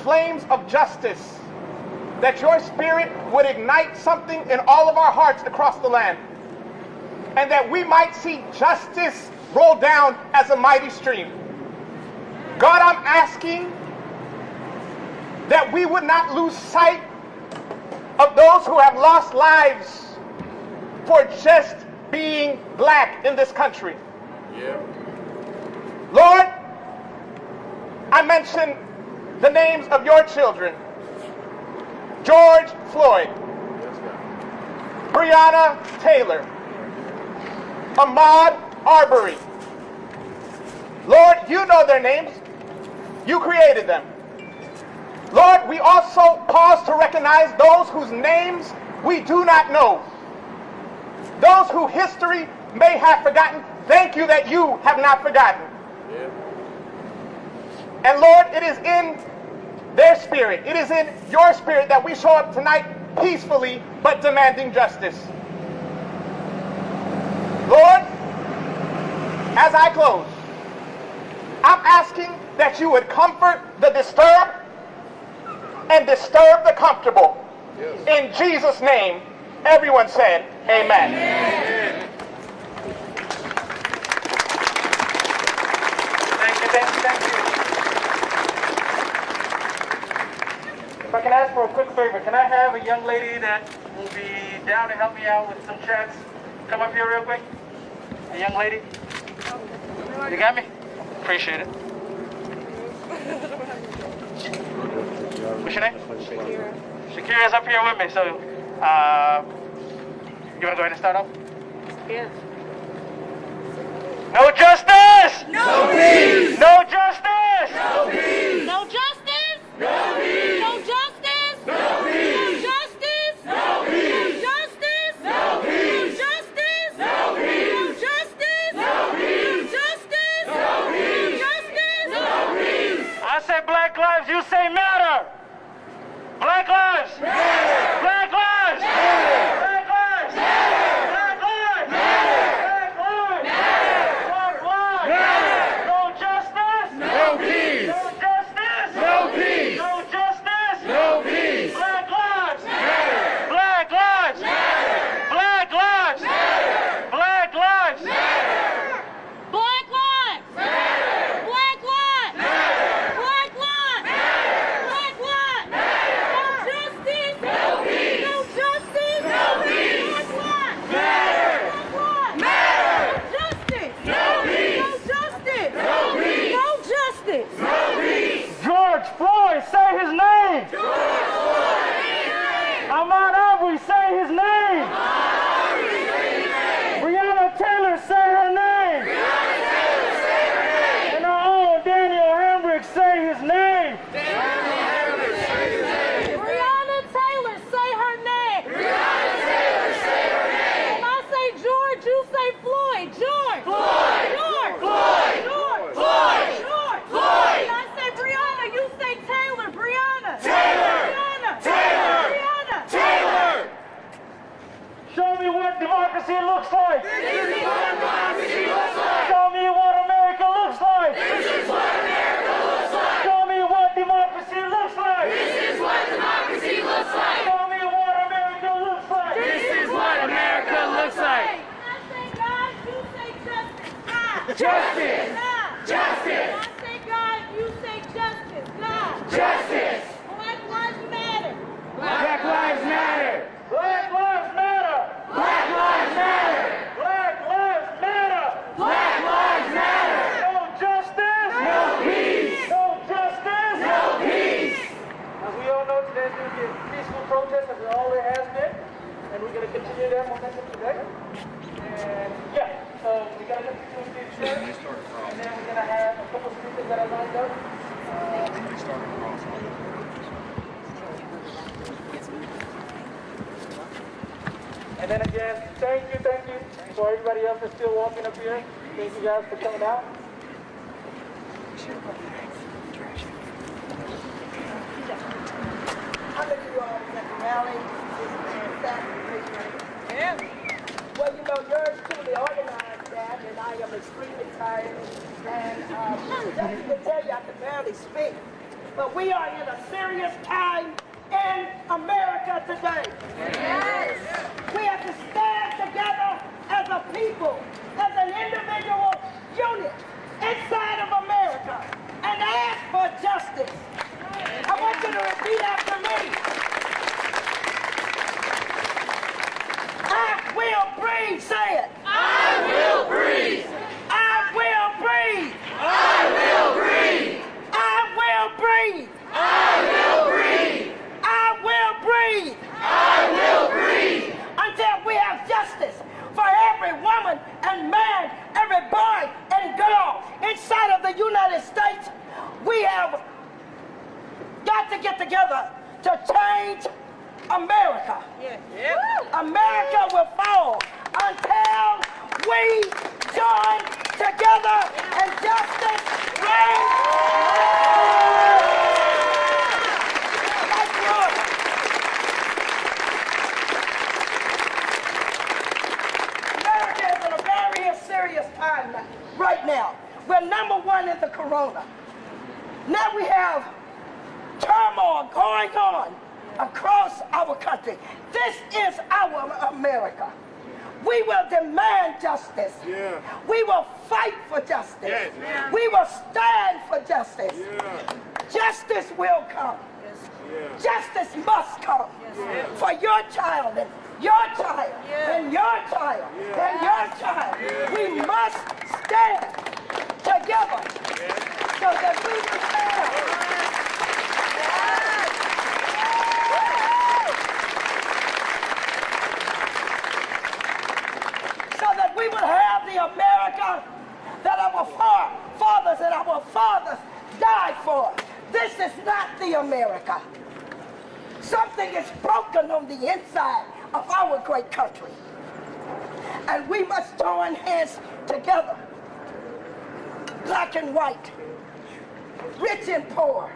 flames of justice, that your Spirit would ignite something in all of our hearts across the land, and that we might see justice roll down as a mighty stream. God, I'm asking that we would not lose sight of those who have lost lives for just being black in this country. Yeah. Lord, I mention the names of your children: George Floyd, Breonna Taylor, Ahmaud Arbery. Lord, you know their names. You created them. Lord, we also pause to recognize those whose names we do not know, those who history may have forgotten. Thank you that you have not forgotten. Yeah. And Lord, it is in their spirit, it is in your spirit that we show up tonight peacefully but demanding justice. Lord, as I close, I'm asking that you would comfort the disturbed and disturb the comfortable. Yes. In Jesus' name, everyone said, amen. Amen. Thank you. If I can ask for a quick favor, can I have a young lady that will be down to help me out with some chants come up here real quick? A young lady? You got me? Appreciate it. What's your name? Shakira. Shakira's up here with me, so you want to go ahead and start off? Yeah. No justice! No peace! No justice! No peace! No justice! No peace! No justice! No peace! No justice! No peace! No justice! No peace! No justice! No peace! No justice! No peace! No justice! No peace! Justice! No peace! I say black lives, you say matter! Black lives! Matter! Black lives! Matter! Black lives! Matter! Black lives! Matter! Black lives! Matter! Black lives! Matter! No justice! No peace! No justice! No peace! No justice! No peace! Black lives! Matter! Black lives! Matter! Black lives! Matter! Black lives! Matter! Black lives! Matter! Black lives! Matter! Black lives! Matter! Black lives! Matter! No justice! No peace! No justice! No peace! Black lives! Matter! Black lives! Matter! No justice! No peace! No justice! No peace! No justice! No peace! George Floyd, say his name! George Floyd! Ahmaud Arbery, say his name! Breonna Taylor, say her name! And our own Daniel Hemrick, say his name! Breonna Taylor, say her name! And I say George, you say Floyd. George! Floyd! George! Floyd! George! Floyd! George! Floyd! And I say Breonna, you say Taylor. Breonna! Taylor! Breonna! Taylor! Breonna! Taylor! Show me what democracy looks like! This is what democracy looks like! Show me what America looks like! This is what America looks like! Show me what democracy looks like! This is what democracy looks like! Show me what America looks like! This is what America looks like! I say God, you say justice. God! Justice! God! Justice! I say God, you say justice. God! Justice! Black lives matter. Black lives matter! Black lives matter! Black lives matter! Black lives matter! Black lives matter! No justice! No peace! No justice! No peace! As we all know, today's going to be a peaceful protest, as it always has been, and we're going to continue that momentum today. And yeah, so we're going to continue with these chants, and then we're going to have a couple of speakers that are lined up. And then again, thank you for everybody else that's still walking up here. Thank you guys for coming out. How many of you all was at the rally this Saturday? Yeah. Well, you know, yours truly organized that, and I am extremely tired. And just to tell you, I can barely speak. but we are in a serious time in America today. Yes. We have to stand together as a people, as an individual unit inside of America and ask for justice. I want you to repeat after me. I will breathe, say it. I will breathe. I will breathe. I will breathe. I will breathe. I will breathe. I will breathe. I will breathe. Until we have justice for every woman and man, every boy and girl inside of the United States. We have got to get together to change America. America will fall until we join together and justice reigns. America is in a very serious time right now. We're number one in the corona. Now we have turmoil going on across our country. This is our America. We will demand justice. Yeah. We will fight for justice. Yes. Yeah. We will stand for justice. Yeah. Justice will come. Yeah. Justice must come for your child and your child and your child and your child. We must stand together so that we can stand. So that we will have the America that our fathers and our fathers died for. This is not the America. Something is broken on the inside of our great country. And we must join hands together, black and white, rich and poor,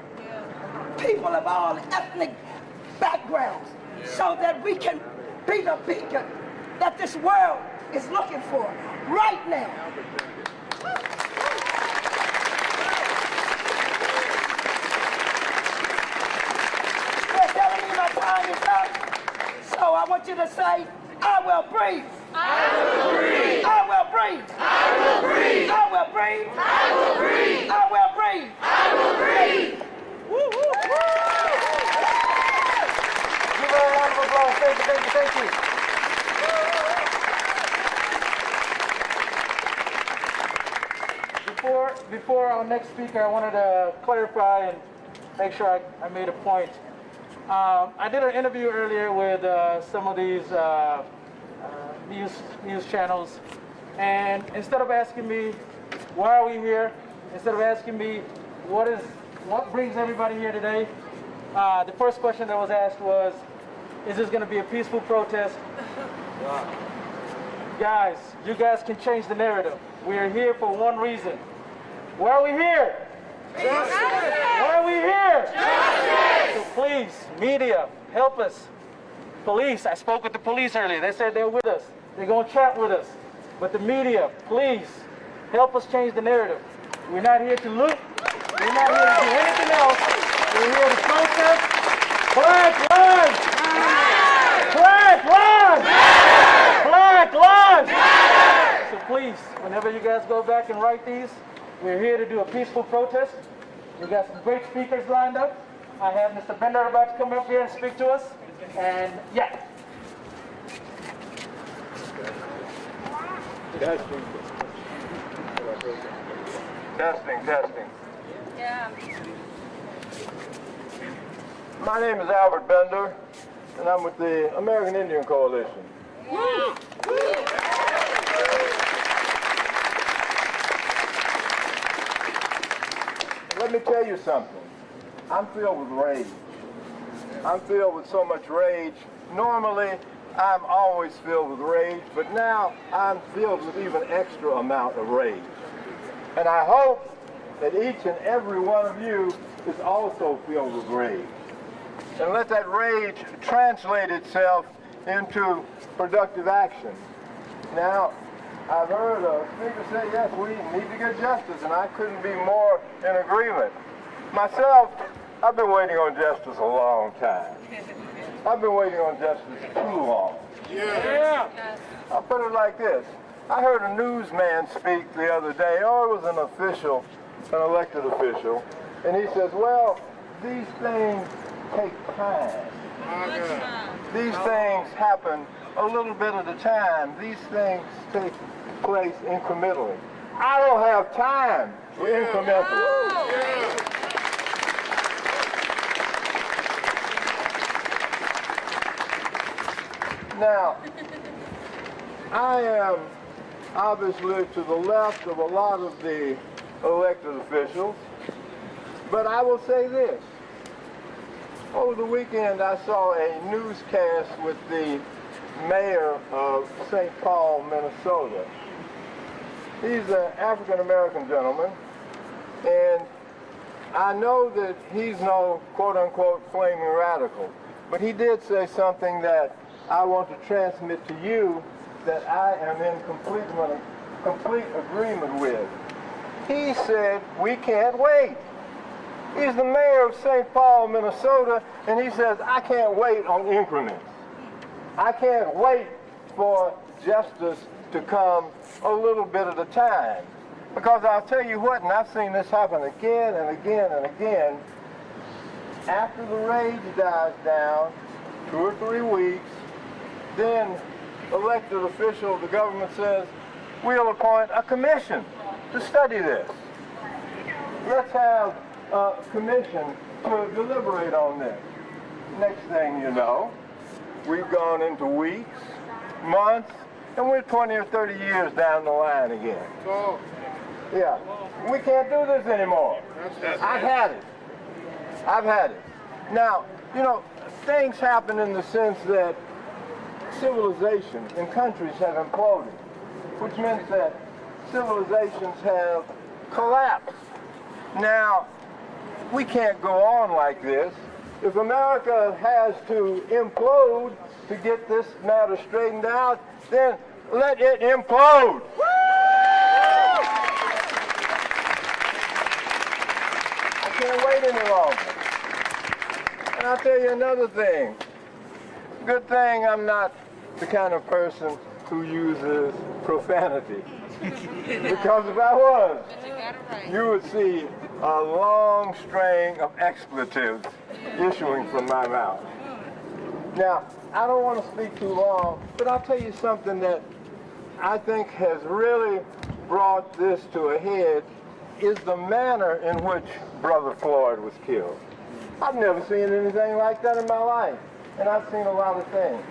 people of all ethnic backgrounds, so that we can be the beacon that this world is looking for right now. They're telling me my time is up, so I want you to say, I will breathe. I will breathe. I will breathe. I will breathe. I will breathe. I will breathe. I will breathe. I will breathe. Give her a round of applause. Thank you, thank you, thank you. Before our next speaker, I wanted to clarify and make sure I made a point. I did an interview earlier with some of these news channels, and instead of asking me why are we here, instead of asking me what brings everybody here today, the first question that was asked was, is this going to be a peaceful protest? Guys, you guys can change the narrative. We are here for one reason. Why are we here? Justice. Why are we here? Justice. So please, media, help us. Police, I spoke with the police earlier. They said they're with us. They're going to chat with us. But the media, please, help us change the narrative. We're not here to loot. We're not here to do anything else. We're here to protest. Black lives! Black lives! Black lives! So please, whenever you guys go back and write these, we're here to do a peaceful protest. We got some great speakers lined up. I have Mr. Bender about to come up here and speak to us. And yeah. Testing. My name is Albert Bender, and I'm with the American Indian Coalition. Let me tell you something. I'm filled with rage. I'm filled with so much rage. Normally, I'm always filled with rage, but now I'm filled with even extra amount of rage. And I hope that each and every one of you is also filled with rage. And let that rage translate itself into productive action. Now, I've heard a speaker say, yes, we need to get justice, and I couldn't be more in agreement. Myself, I've been waiting on justice a long time. I've been waiting on justice too long. Yeah. I'll put it like this. I heard a newsman speak the other day. Oh, it was an official, an elected official. And he says, well, these things take time. These things happen a little bit at a time. These things take place incrementally. I don't have time for incrementally. Now, I am obviously to the left of a lot of the elected officials, but I will say this. Over the weekend, I saw a newscast with the mayor of St. Paul, Minnesota. He's an African-American gentleman, and I know that he's no quote-unquote flaming radical, but he did say something that I want to transmit to you that I am in complete agreement with. He said, we can't wait. He's the mayor of St. Paul, Minnesota, and he says, I can't wait on increments. I can't wait for justice to come a little bit at a time. Because I'll tell you what, and I've seen this happen again and again and again, after the rage dies down, 2 or 3 weeks, then elected official of the government says, we'll appoint a commission to study this. Let's have a commission to deliberate on this. Next thing you know, we've gone into weeks, months, and we're 20 or 30 years down the line again. Yeah, we can't do this anymore. I've had it. I've had it. Now, you know, things happen in the sense that civilizations and countries have imploded, which means that civilizations have collapsed. Now, we can't go on like this. If America has to implode to get this matter straightened out, then let it implode. I can't wait any longer. And I'll tell you another thing. Good thing I'm not the kind of person who uses profanity. Because if I was, you would see a long string of expletives issuing from my mouth. Now, I don't want to speak too long, but I'll tell you something that I think has really brought this to a head is the manner in which Brother Floyd was killed. I've never seen anything like that in my life, and I've seen a lot of things.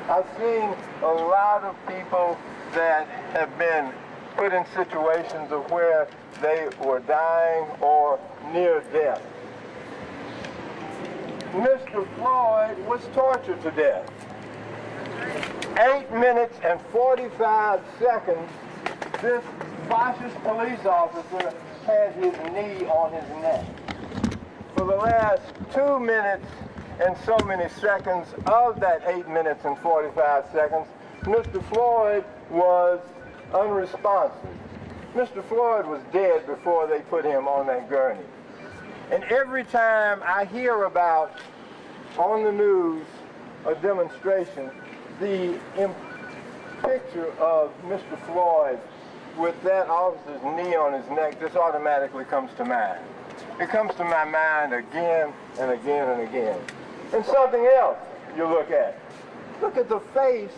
I've seen a lot of people that have been put in situations of where they were dying or near death. Mr. Floyd was tortured to death. 8 minutes and 45 seconds, this fascist police officer had his knee on his neck. For the last 2 minutes and so many seconds of that 8 minutes and 45 seconds, Mr. Floyd was unresponsive. Mr. Floyd was dead before they put him on that gurney. And every time I hear about, on the news, a demonstration, the picture of Mr. Floyd with that officer's knee on his neck just automatically comes to mind. It comes to my mind again and again and again. And something else you look at. Look at the face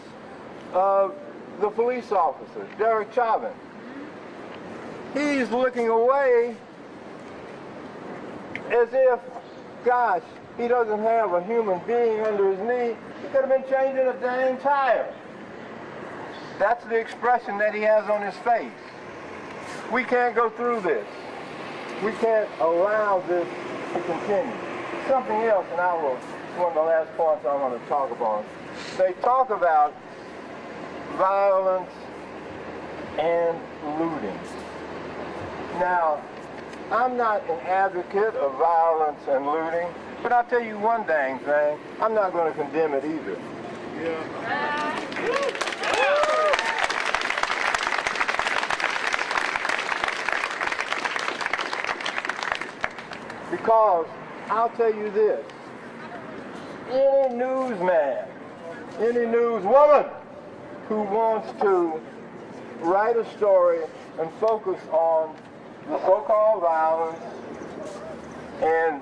of the police officer, Derek Chauvin. He's looking away as if, gosh, he doesn't have a human being under his knee. He could have been changing a dang tire. That's the expression that he has on his face. We can't go through this. We can't allow this to continue. Something else, and one of the last points I want to talk about. They talk about violence and looting. Now, I'm not an advocate of violence and looting, but I'll tell you one dang thing, I'm not going to condemn it either. Because I'll tell you this. Any newsman, any newswoman who wants to write a story and focus on the so-called violence and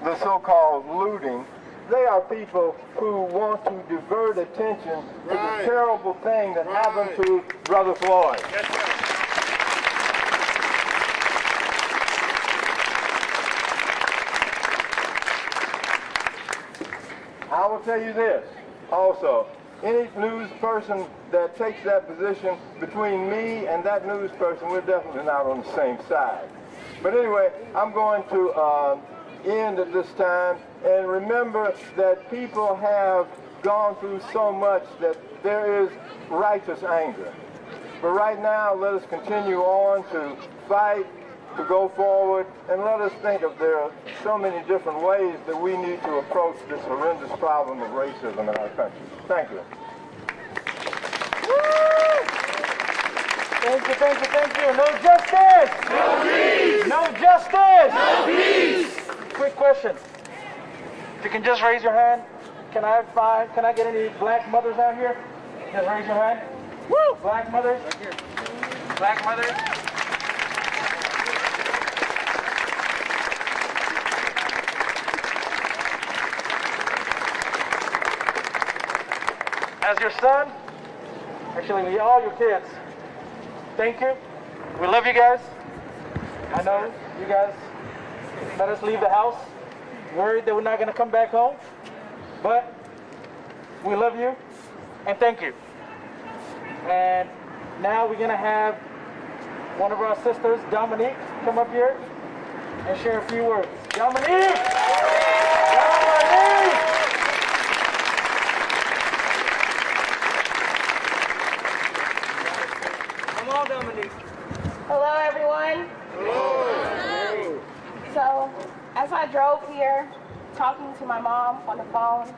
the so-called looting, they are people who want to divert attention to the terrible thing that happened to Brother Floyd. Yes, sir. I will tell you this also. Any news person that takes that position, between me and that news person, we're definitely not on the same side. But anyway, I'm going to end at this time, and remember that people have gone through so much that there is righteous anger. But right now, let us continue on to fight, to go forward, and let us think of there are so many different ways that we need to approach this horrendous problem of racism in our country. Thank you. Thank you, thank you, thank you. No justice! No peace! No justice! No peace! Quick question. If you can just raise your hand. Can I have 5? Can I get any black mothers out here? Just raise your hand. Woo! Black mothers. Right here. Black mothers. As your son, actually all your kids, thank you. We love you guys. I know you guys let us leave the house, worried that we're not going to come back home, but we love you and thank you. And now we're going to have one of our sisters, Dominique, come up here and share a few words. Dominique! Dominique! Come on, Dominique. Hello, everyone. Hello. So, as I drove here, talking to my mom on the phone,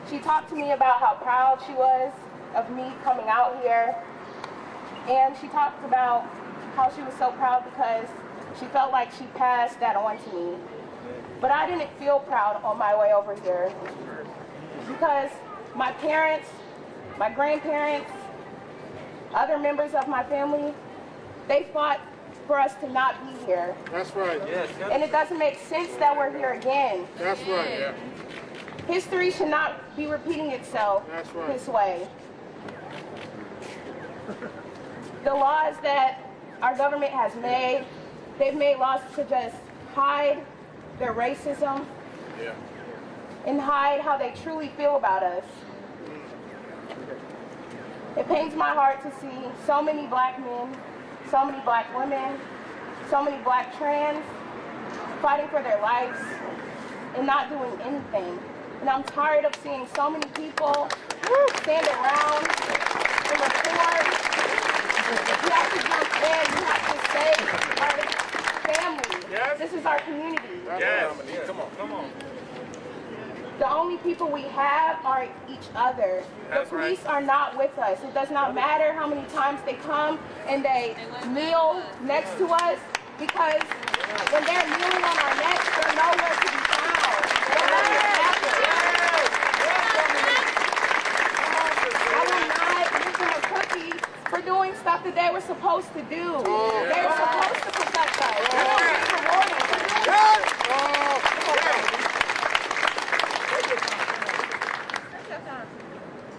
she talked to me about how proud she was of me coming out here. And she talked about how she was so proud because she felt like she passed that on to me. But I didn't feel proud on my way over here because my parents, my grandparents, other members of my family, they fought for us to not be here. That's right. Yes. And it doesn't make sense that we're here again. That's right. Yeah. History should not be repeating itself That's right. this way. The laws that our government has made, they've made laws to just hide their racism and hide how they truly feel about us. It pains my heart to see so many black men, so many black women, so many black trans fighting for their lives and not doing anything. And I'm tired of seeing so many people stand around and report. You have to jump in, you have to save our family. Yes. This is our community. Yes. Come on. Come on. The only people we have are each other. That's The police right. are not with us. It does not matter how many times they come and they kneel next to us, because when they're kneeling on our necks, they're nowhere to be found. They're not I will not give them a cookie for doing stuff that they were supposed to do. They were supposed to protect us. They're not being rewarded.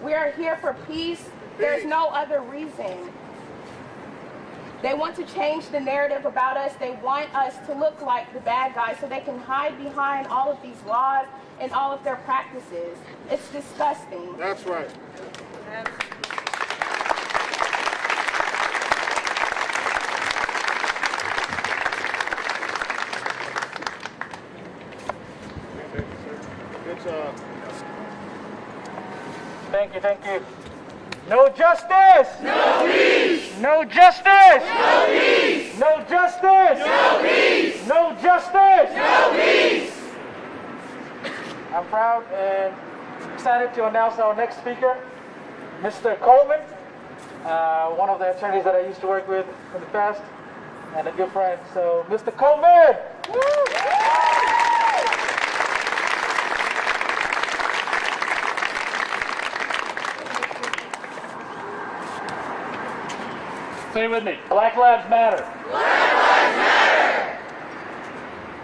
We are here for peace. There's no other reason. They want to change the narrative about us. They want us to look like the bad guys so they can hide behind all of these laws and all of their practices. It's disgusting. That's right. Good job. Thank you, thank you. No justice! No peace! No justice! No peace! No justice! No peace! No justice! No peace! I'm proud and excited to announce our next speaker, Mr. Coleman, one of the attorneys that I used to work with in the past, and a good friend. So, Mr. Coleman! Woo! Say it with me. Black Lives Matter. Black Lives Matter.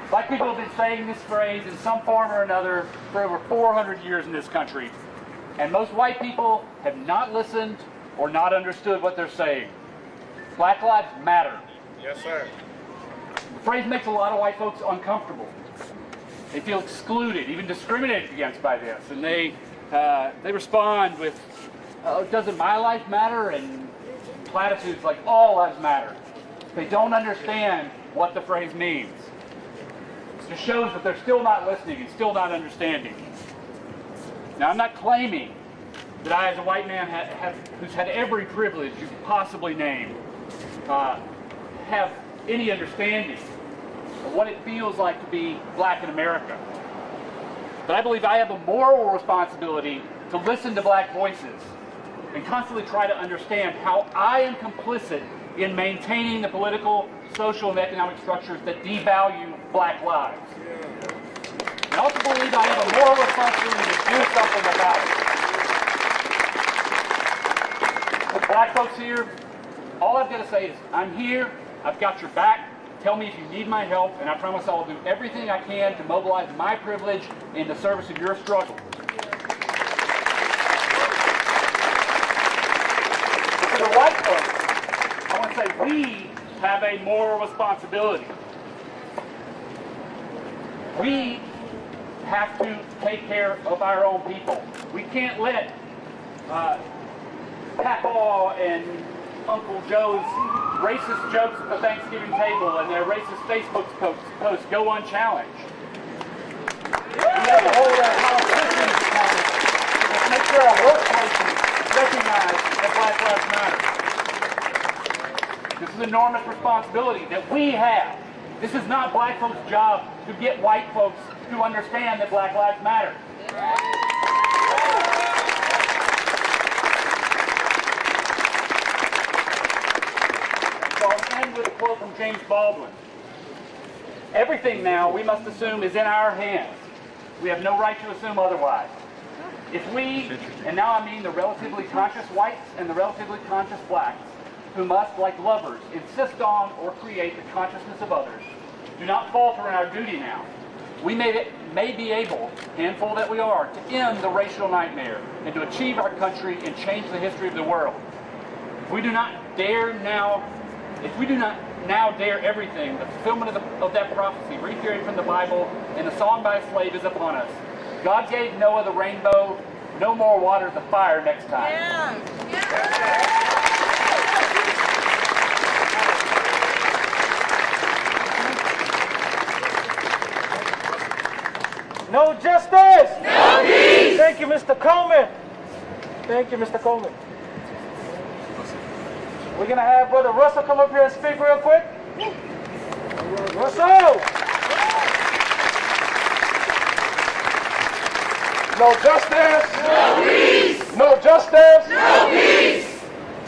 Black people have been saying this phrase in some form or another for over 400 years in this country. And most white people have not listened or not understood what they're saying. Black Lives Matter. Yes, sir. The phrase makes a lot of white folks uncomfortable. They feel excluded, even discriminated against by this. And they respond with, oh, doesn't my life matter? And platitudes like all lives matter. They don't understand what the phrase means. It just shows that they're still not listening and still not understanding. Now, I'm not claiming that I, as a white man who's had every privilege you could possibly name, have any understanding of what it feels like to be black in America. But I believe I have a moral responsibility to listen to black voices and constantly try to understand how I am complicit in maintaining the political, social, and economic structures that devalue black lives. I also believe I have a moral responsibility to do something about it. With black folks here, all I've got to say is, I'm here, I've got your back, tell me if you need my help, and I promise I will do everything I can to mobilize my privilege in the service of your struggle. To the white folks, I want to say we have a moral responsibility. We have to take care of our own people. We can't let Papaw and Uncle Joe's racist jokes at the Thanksgiving table and their racist Facebook posts go unchallenged. We have to hold our politicians accountable. Let's make sure our workplaces recognize that Black Lives Matter. This is an enormous responsibility that we have. This is not black folks' job to get white folks to understand that Black Lives Matter. So I'll end with a quote from James Baldwin. Everything now, we must assume, is in our hands. We have no right to assume otherwise. If we, and now I mean the relatively conscious whites and the relatively conscious blacks, who must, like lovers, insist on or create the consciousness of others, do not falter in our duty now, we may be able, handful that we are, to end the racial nightmare and to achieve our country and change the history of the world. If we do not now dare everything, the fulfillment of that prophecy, reiterated from the Bible and the song by a slave, is upon us. God gave Noah the rainbow, no more water the fire next time. Yeah. No justice! No peace! Thank you, Mr. Coleman. Thank you, Mr. Coleman. We're going to have Brother Russell come up here and speak real quick. Russell! No justice. No peace! No justice. No peace!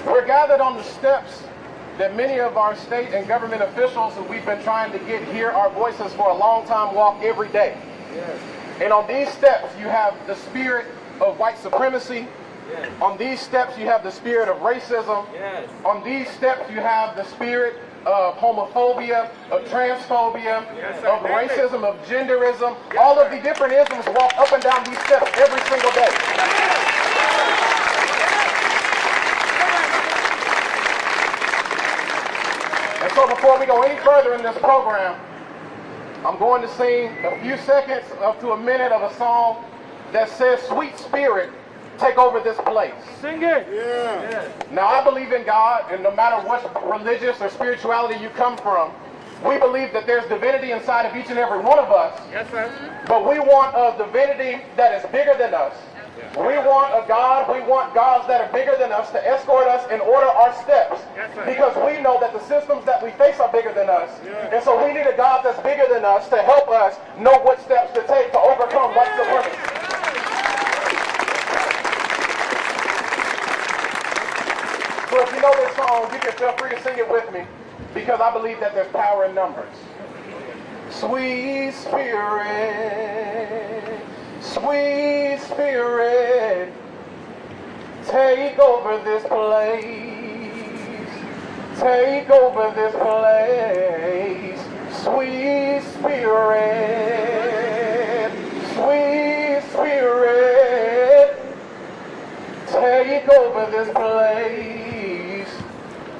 We're gathered on the steps that many of our state and government officials who we've been trying to get hear our voices for a long time walk every day. Yes. And on these steps, you have the spirit of white supremacy. Yes. On these steps, you have the spirit of racism. Yes. On these steps, you have the spirit of homophobia, of transphobia, of racism, of genderism. All of the different isms walk up and down these steps every single day. And so before we go any further in this program, I'm going to sing a few seconds up to a minute of a song that says, "Sweet Spirit, take over this place." Sing it. Yeah. Now, I believe in God, and no matter what religious or spirituality you come from, we believe that there's divinity inside of each and every one of us. Yes, sir. But we want a divinity that is bigger than us. We want a God, we want gods that are bigger than us to escort us and order our steps. Yes, sir. Because we know that the systems that we face are bigger than us. And so we need a God that's bigger than us to help us know what steps to take to overcome white supremacy. So if you know this song, you can feel free to sing it with me, because I believe that there's power in numbers. Sweet Spirit, sweet Spirit, take over this place. take over this place. Sweet Spirit, sweet Spirit, take over this place.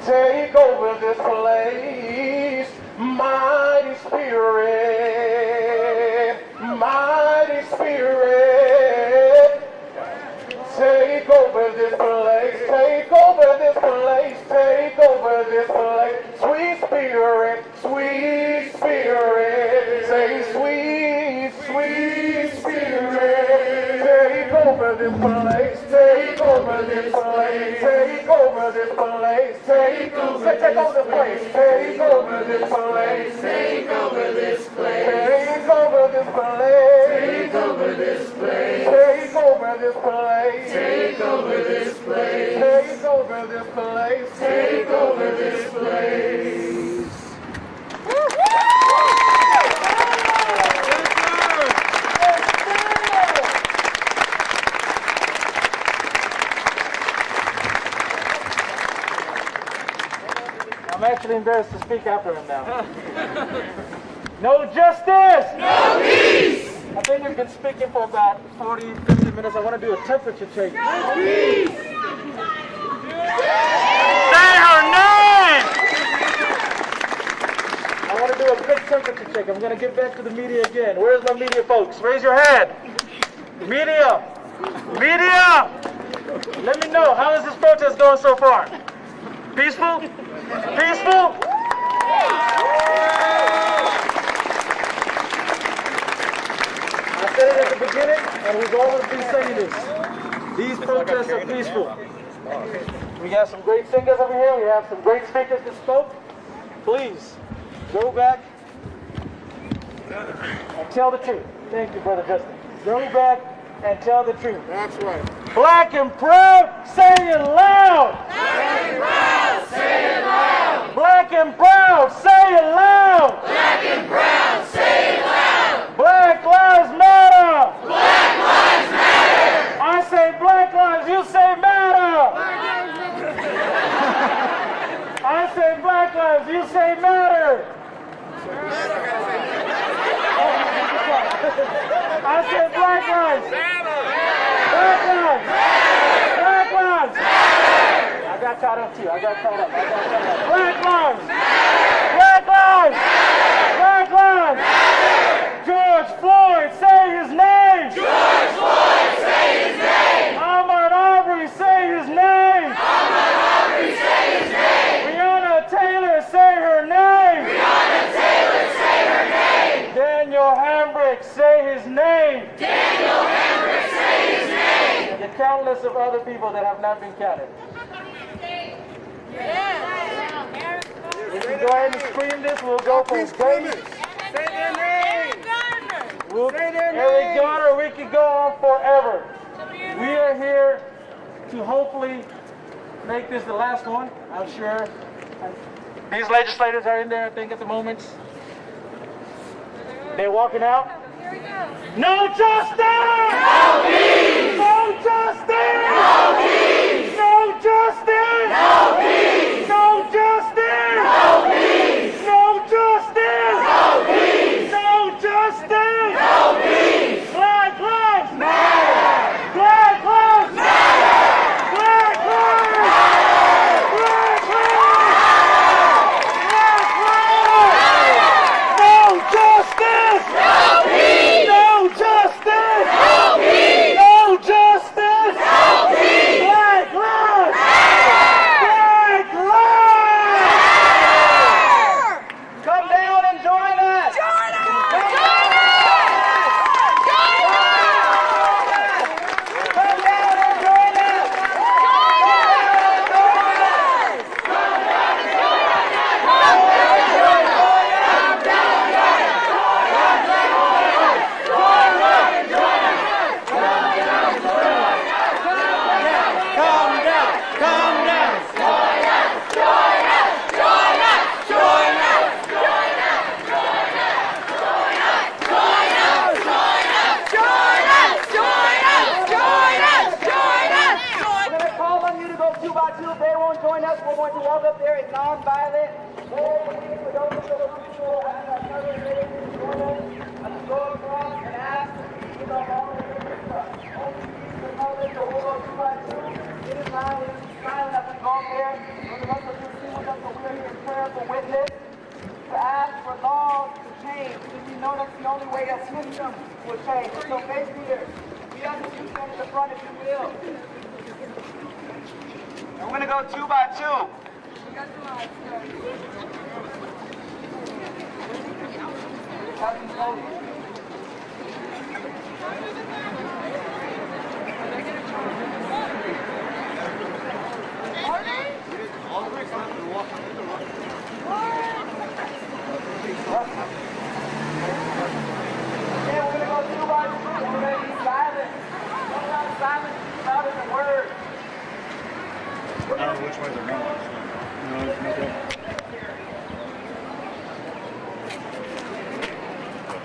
Take over this place. Mighty Spirit, mighty Spirit, take over this place, take over this place, take over this place. Sweet Spirit, sweet Spirit, say sweet, sweet Spirit, take over this place, take over this place, take over this place, take over this place, take over this place, Take over this place. take over this place, Take over this place. take over this place, Take over this place. take over this place, Take over this place. I'm actually embarrassed to speak after him now. No justice! No peace. I think we've been speaking for about 40, 50 minutes. I want to do a temperature check. No peace. Say her name! I want to do a quick temperature check. I'm going to get back to the media again. Where's my media folks? Raise your hand. Media! Media! Let me know, how is this protest going so far? Peaceful? Peaceful? I said it at the beginning, and we've always been saying this. These protests are peaceful. We got some great singers over here. We have some great speakers that spoke. Please, go back and tell the truth. Thank you, Brother Justin. Go back and tell the truth. That's right. Black and proud, say it loud. Black and proud, say it loud. Black and proud, say it loud. Black and proud, say it loud. Black lives matter. Black lives matter. I say black lives, you say matter. I say black lives, you say matter. I said black lives. Black lives. Black lives. I got caught up too. I got caught up. Black lives. Black lives. Black lives. George Floyd, say his name. George Floyd, say his name. Ahmaud Arbery, say his name. Ahmaud Arbery, say his name. Breonna Taylor, say her name. Breonna Taylor, say her name. Daniel Hambrick, say his name. Daniel Hambrick, say his name. And the countless of other people that have not been counted. If we go ahead and scream this, we'll go from great. Say their name. Eric Garner, we could go on forever. We are here to hopefully make this the last one, I'm sure. These legislators are in there, I think, at the moment. They're walking out. No justice! No peace. No justice! No peace. No justice! No peace. No justice! No peace. No justice! No peace. No justice! No peace. Black lives Matter. Black lives Matter. Black lives Black lives No justice! No peace. No justice! No peace. No we're going to walk up there in non-violent. For those people another day, go across and ask people all the different stuff. Only to hold on 2 by 2. It is silent as we go there. For the rest of you see with us, but we are here in prayer for witness to ask for laws to change. Because we know that's the only way that system will change. So face here. We have to stand in the front if you will. And we're going to go 2 by 2. Which way they're going.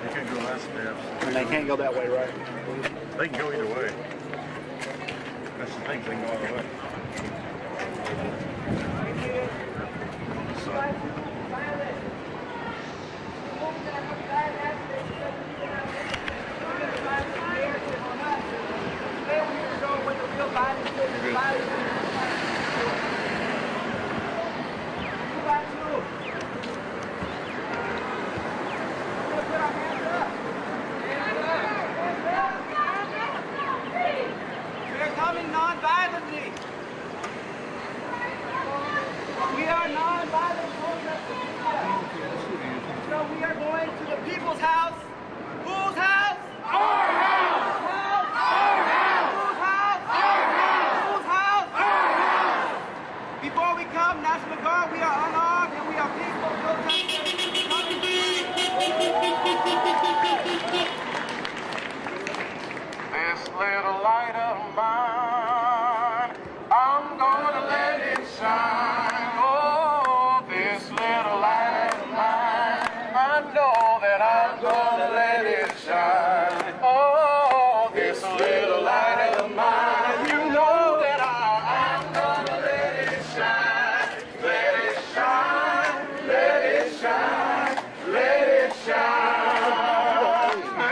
They can't go that steps. And they can't go that way, right? They can go either way. That's the thing, they can go either way. We're coming non-violently. We are non-violent protesters. So we are going to the people's house. Whose house? Our house. House. Our house. Whose house? Our house. Whose house? Our house. Before we come, National Guard, we are unarmed and we are peaceful protesters. This little light of mine, I'm gonna let it shine. Oh, this little light of mine, I know that I'm gonna let it shine. Oh, this little light of mine, you know that I'm gonna let it shine. Let it shine, let it shine, let it shine.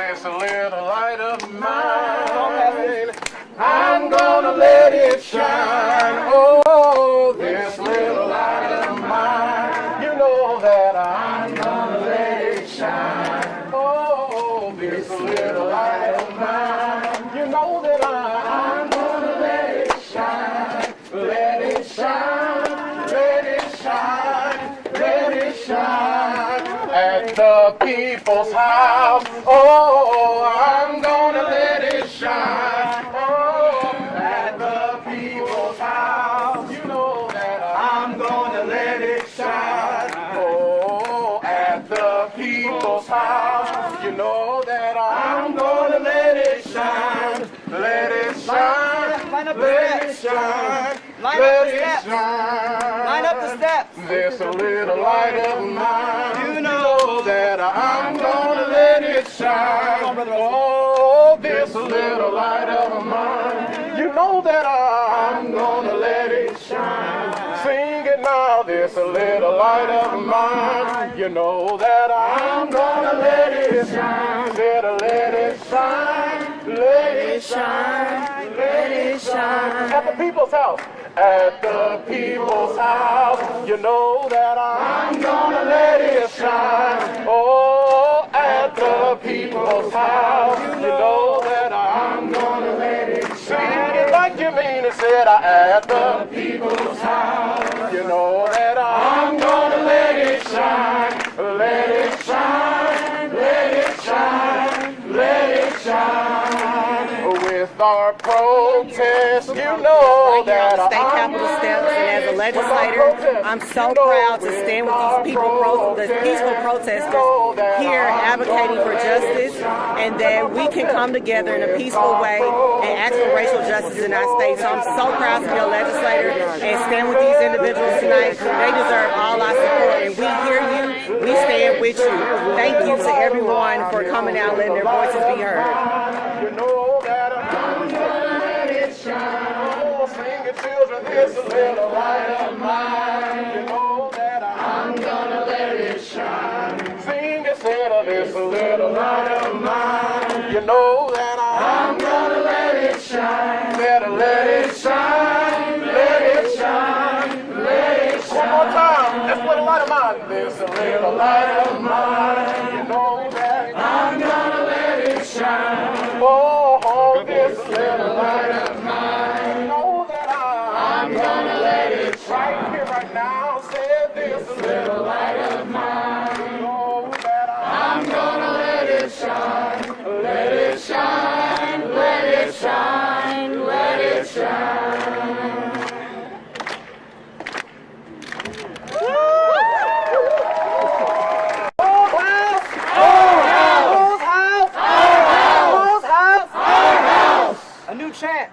This little light of mine, I'm gonna let it shine. Oh, this little light of mine, you know that I'm gonna let it shine. Oh, this little light of mine, you know that I'm gonna let it shine. Let it shine, let it shine, let it shine. At the people's house, oh, I'm gonna let it shine. Oh, at the people's house, you know that I'm gonna let it shine. Oh, at the people's house, you know that I'm gonna let it shine. Let it shine, let it shine, let it shine. Line up the steps. This little light of mine, you know that I'm gonna let it shine. Oh, this little light of mine, you know that I'm gonna let it shine. Sing it now, this little light of mine, you know that I'm gonna let it shine. Let it shine, let it shine, let it shine. At the people's house. At the people's house, you know that I'm gonna let it shine. Oh, at the people's house, you know that I'm gonna let it shine. Sing it like you mean it, said at the people's house, you know that I'm gonna let it shine. Let it shine, let it shine, let it shine. With our protest, you know that State Capitol steps, and as a legislator, I'm so proud to stand with these people, the peaceful protesters here advocating for justice, and that we can come together in a peaceful way and ask for racial justice in our state. So I'm so proud to be a legislator and stand with these individuals tonight. They deserve all our support, and we hear you, we stand with you. Thank you to everyone for coming out and letting their voices be heard. You know that I'm gonna let it shine. Oh, sing it, children, this little light of mine. know that I'm gonna let it shine. Better let it shine, let it shine, let it shine. One more time, this little light of mine. This little light of mine. You know that I'm gonna let it shine. Oh, this little light of mine. You know that I'm gonna let it shine. Right here, right now, say this little light of mine. You know that I'm gonna let it shine. Let it shine, let it shine, let it shine. A new chant.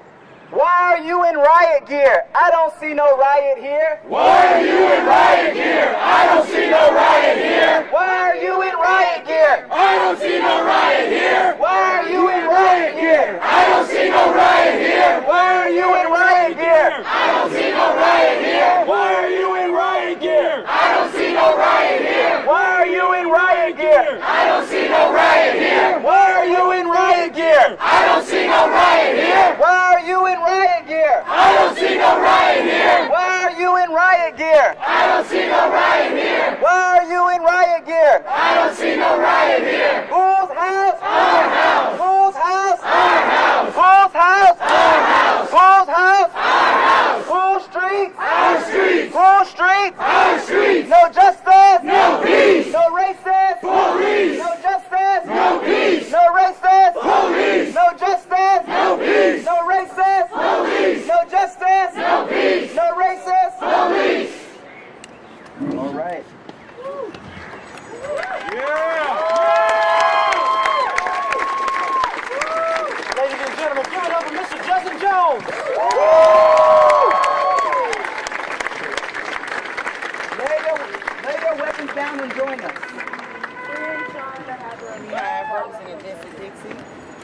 Why are you in riot gear? I don't see no riot here. Why are you in riot gear? I don't see no riot here. Why are you in riot gear? I don't see no riot here. Why are you in riot gear? I don't see no riot here. Why are you in riot gear? I don't see no riot here. Why are you in riot gear? I don't see no riot here. Why are you in riot gear? I don't see no riot here. Why are you in riot gear? I don't see no riot here. Why are you in riot gear? I don't see no riot here. Why are you in riot gear? I don't see no riot here. Why are you in riot gear? I don't see no riot here. Whose house? Our house. Whose house? Our house. Whose house? Our house. Whose house? Our house. Whose streets? Our streets. Whose streets? Our streets. No justice. No peace. No racist. Police. No justice. No peace. No racist. Police. No justice. No peace. No racist. Police. No justice. No peace. No racist. Police. All right. Ladies and gentlemen, give it up for Mr. Justin Jones. Lay your weapons down and join us.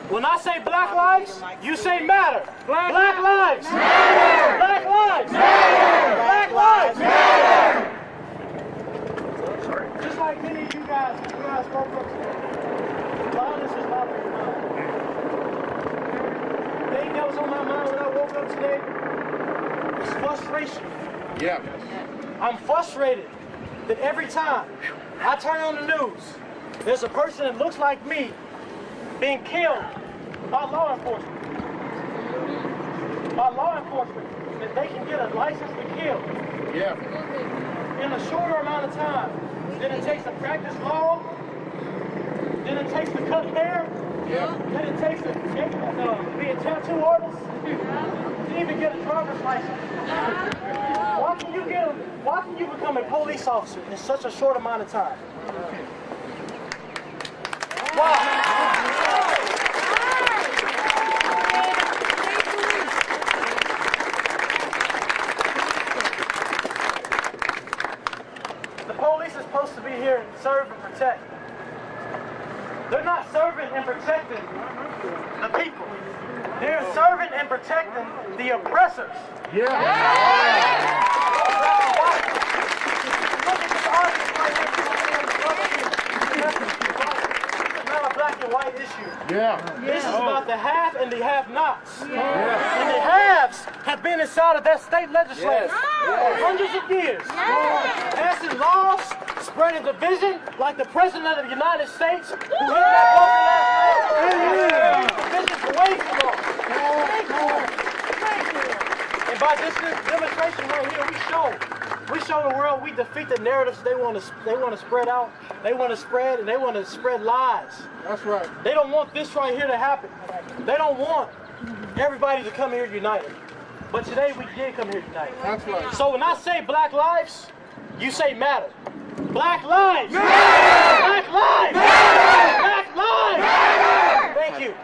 When I say black lives, you say matter. Black lives. Matter. Black lives. Matter. Black lives. Matter. Just like many of you guys spoke up today, violence is not on your mind. The thing that was on my mind when I woke up today was frustration. Yeah. I'm frustrated that every time I turn on the news, there's a person that looks like me being killed by law enforcement. By law enforcement, that they can get a license to kill. Yeah. In a shorter amount of time than it takes to practice law, than it takes to cut hair, than it takes to be a tattoo artist, to even get a driver's license. Why can you become a police officer in such a short amount of time? Why? The police is supposed to be here and serve and protect. They're not serving and protecting the people. They're serving and protecting the oppressors. Yeah. Look at this audience right here. It's not a black and white issue. Yeah. This is about the have and the have-nots. And the haves have been inside of that state legislature for hundreds of years, passing laws, spreading division, like the President of the United States, who hit that button last night. Division's way too long. And by this demonstration right here, we show the world we defeat the narratives they want to spread out. They want to spread, and they want to spread lies. That's right. They don't want this right here to happen. They don't want everybody to come here united. But today we did come here united. That's right. So when I say black lives, you say matter. Black lives! Matter! Black lives! Matter! Black lives! Matter! Thank you.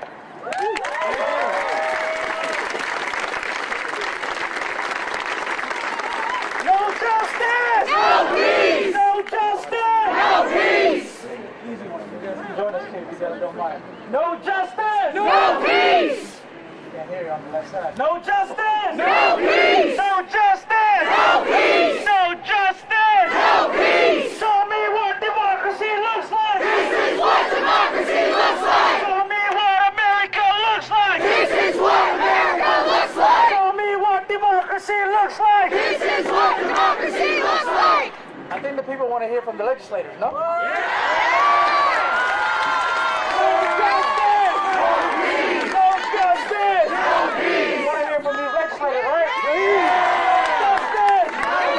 No justice! No peace! No justice! No peace! Easy one. You guys can join us if you guys don't mind. No justice! No peace! Can't hear you on the left side. No justice! No peace! No justice! No peace! No justice! No peace! Show me what democracy looks like! This is what democracy looks like! Show me what America democracy looks like. This is what democracy looks like. I think the people want to hear from the legislators, no? No justice. No peace. No justice. No peace. You want to hear from these legislators, right?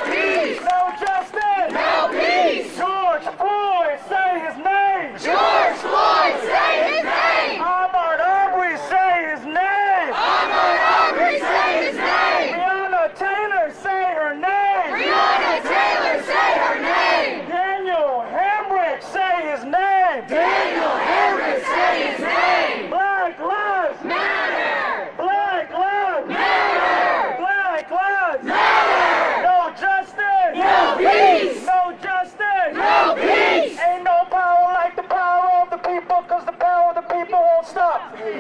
Peace. No justice. No peace. George Floyd, say his name. George Floyd, say his name. Ahmaud Arbery, say his name. Ahmaud Arbery, say his name. Breonna Taylor, say her name. Breonna Taylor, say her name. Daniel Hambrick, say his name. Daniel Harris, say his name. Black lives Matter. Black lives Matter. Black lives Matter. No justice. No peace. No justice. No peace. Ain't no power like the power of the people, cause the power of the people won't stop. Ain't no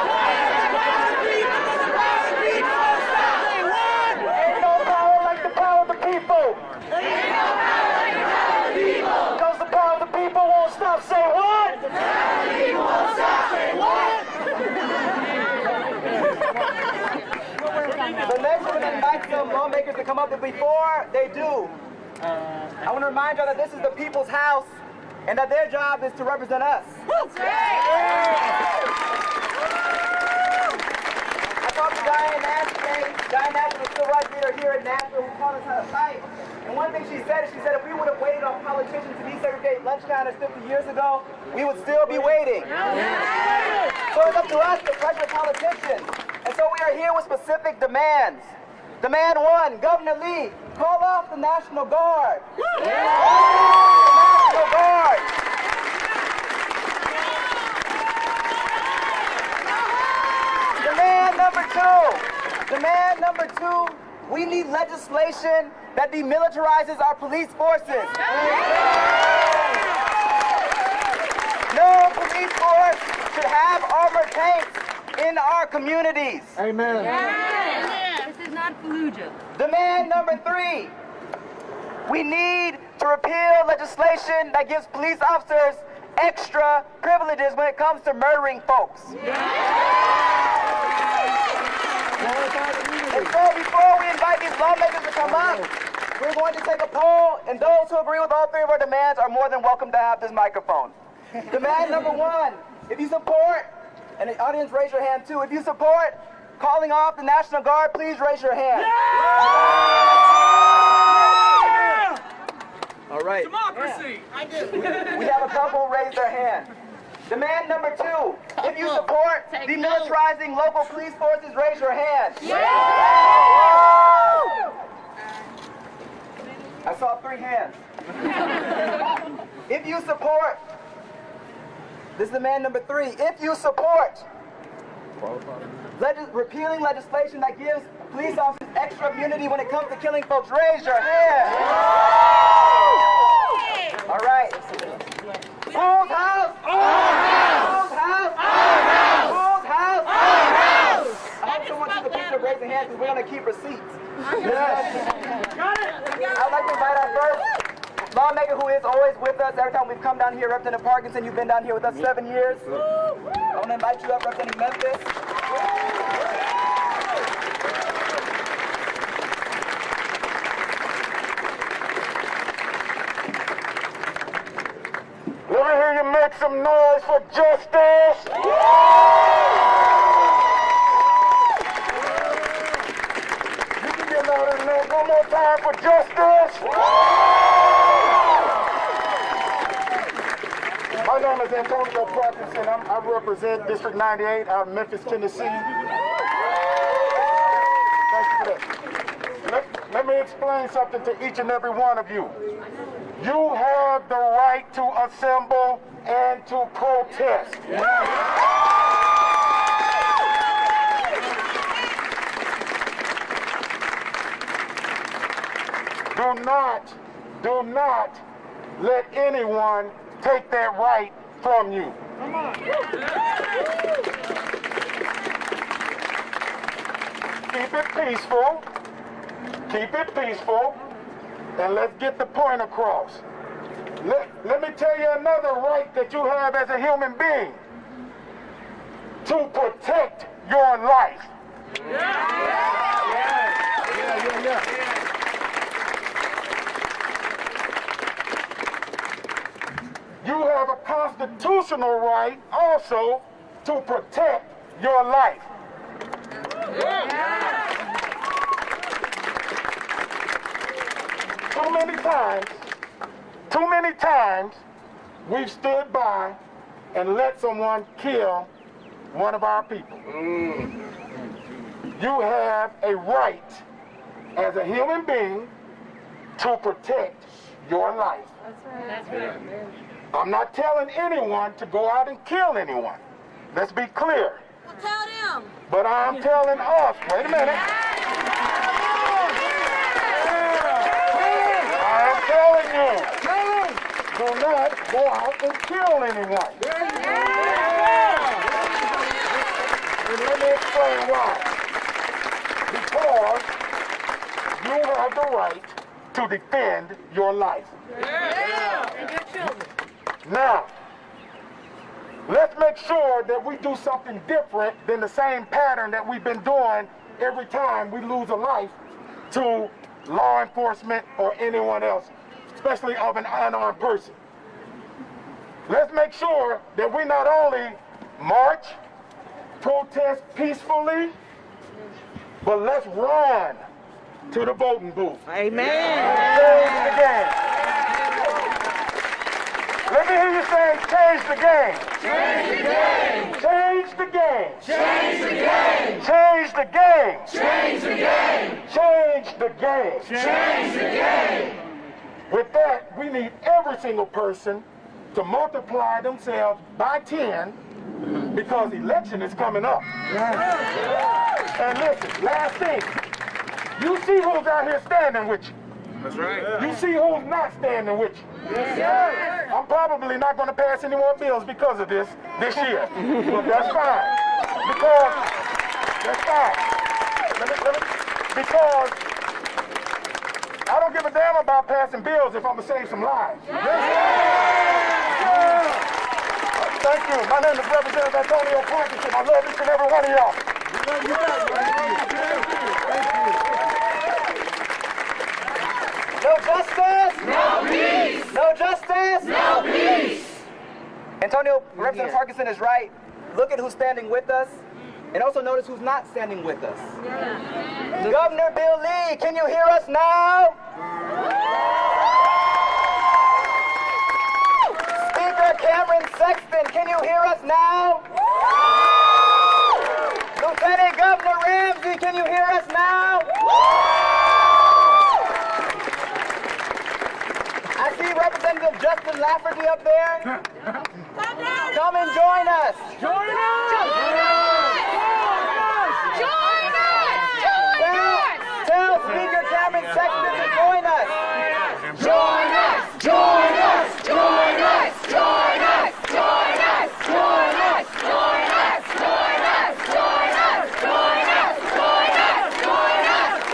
power like the power of the people, 'cause the power of the people won't stop. Ain't no power like the power of the people, Ain't no power like the power of the people. cause the power of the people won't stop. Say what? The power of the people won't stop. Say what? The next one invites some lawmakers to come up, but before they do, I want to remind y'all that this is the people's house and that their job is to represent us. That's right. I talked to Diane Nash today. Diane Nash was a civil rights leader here in Nashville who taught us how to fight. And one thing she said if we would have waited on politicians to desegregate lunch counters 50 years ago, we would still be waiting. So it's up to us to pressure politicians. And so we are here with specific demands. Demand 1, Governor Lee, call off the National Guard. National Guard. Demand number two, we need legislation that demilitarizes our police forces. No police force should have armored tanks in our communities. Amen. This is not Fallujah. Demand number 3, we need to repeal legislation that gives police officers extra privileges when it comes to murdering folks. And so before we invite these lawmakers to come up, we're going to take a poll, and those who agree with all 3 of our demands are more than welcome to have this microphone. Demand number 1, if you support, and the audience raise your hand too, if you support calling off the National Guard, please raise your hand. All right. Democracy. I do. We have a couple raise their hand. Demand number 2, if you support demilitarizing local police forces, raise your hand. I saw 3 hands. If you support, this is demand number 3, if you support repealing legislation that gives police officers extra immunity when it comes to killing folks, raise your hand. All right. Whose house? Our house. Whose house? Our house. Whose house? Our house. I hope someone took a picture of raising hands because we're going to keep receipts. I'd like to invite our first lawmaker who is always with us. Every time we've come down here, Representative Parkinson, you've been down here with us 7 years. I want to invite you up, Representative Memphis. Let me hear you make some noise for justice. You can get louder than that. One more time for justice. My name is Antonio Parkinson. I represent District 98 out of Memphis, Tennessee. Thank you for that. Let me explain something to each and every one of you. You have the right to assemble and to protest. Do not let anyone take that right from you. Keep it peaceful. Keep it peaceful. And let's get the point across. Let me tell you another right that you have as a human being. To protect your life. you have a constitutional right also to protect your life. Too many times, we've stood by and let someone kill one of our people. You have a right as a human being to protect your life. That's right. I'm not telling anyone to go out and kill anyone. Let's be clear. Well, tell them. But I'm telling us, wait a minute. I'm telling you, do not go out and kill anyone. And let me explain why. Because you have the right to defend your life. And your children. Now, let's make sure that we do something different than the same pattern that we've been doing every time we lose a life to law enforcement or anyone else, especially of an unarmed person. Let's make sure that we not only march, protest peacefully, but let's run to the voting booth. Amen. Change the game. Let me hear you say, change the game. Change the game. Change the game. Change the game. Change the game. Change the game. Change the game. Change the game. With that, we need every single person to multiply themselves by 10 because election is coming up. And listen, last thing, you see who's out here standing with you. That's right. You see who's not standing with you. I'm probably not going to pass any more bills because of this year. But that's fine. Because, that's fine. Because I don't give a damn about passing bills if I'm going to save some lives. Thank you. My name is Representative Antonio Parkinson. I love each and every one of y'all. No justice? No peace. No justice? No peace. Antonio, Representative Parkinson is right. Look at who's standing with us, and also notice who's not standing with us. Governor Bill Lee, can you hear us now? Speaker Cameron Sexton, can you hear us now? Lieutenant Governor Ramsey, can you hear us now? I see Representative Justin Lafferty up there. Come and join us. Join us. Join us. Tell Speaker Cameron Sexton to join us. Join us. Join us. Join us. Join us. Join us. Join us. Join us. Join us. Join us. Join us. Join us.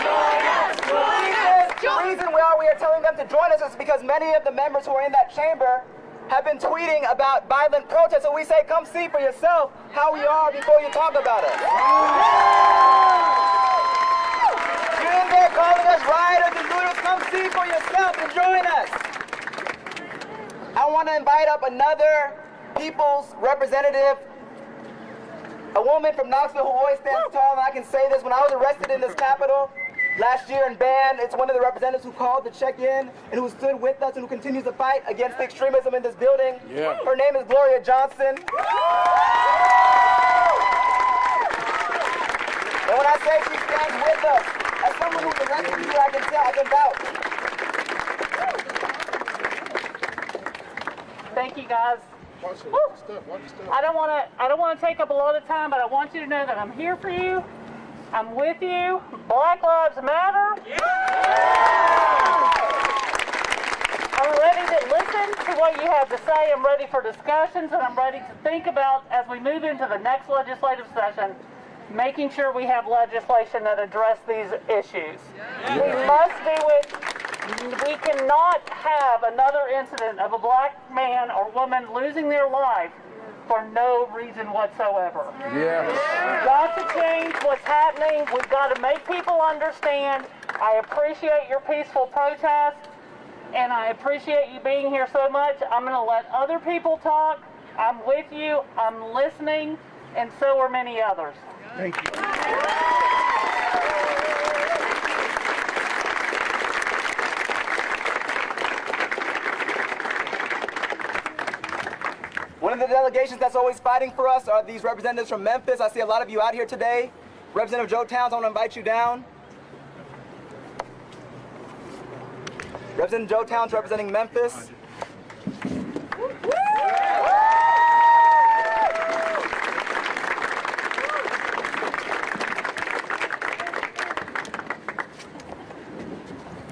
Join us. The reason we are telling them to join us is because many of the members who are in that chamber have been tweeting about violent protests. So we say, come see for yourself how we are before you talk about us. You're in there calling us rioters and looters. Come see for yourself and join us. I want to invite up another people's representative, a woman from Knoxville who always stands tall, and I can say this, when I was arrested in this Capitol last year and banned, it's one of the representatives who called to check in and who stood with us and who continues to fight against the extremism in this building. Yeah. Her name is Gloria Johnson. And when I say she stands with us, as someone who's arrested here, I can tell, I can vouch. Thank you, guys. I don't want to take up a lot of time, but I want you to know that I'm here for you. I'm with you. Black Lives Matter. I'm ready to listen to what you have to say. I'm ready for discussions, and I'm ready to think about, as we move into the next legislative session, making sure we have legislation that address these issues. We must do it. We cannot have another incident of a black man or woman losing their life for no reason whatsoever. Yes. We've got to change what's happening. We've got to make people understand. I appreciate your peaceful protest. and I appreciate you being here so much. I'm going to let other people talk. I'm with you. I'm listening, and so are many others. Thank you. One of the delegations that's always fighting for us are these representatives from Memphis. I see a lot of you out here today. Representative Joe Towns, I want to invite you down. Representative Joe Towns representing Memphis.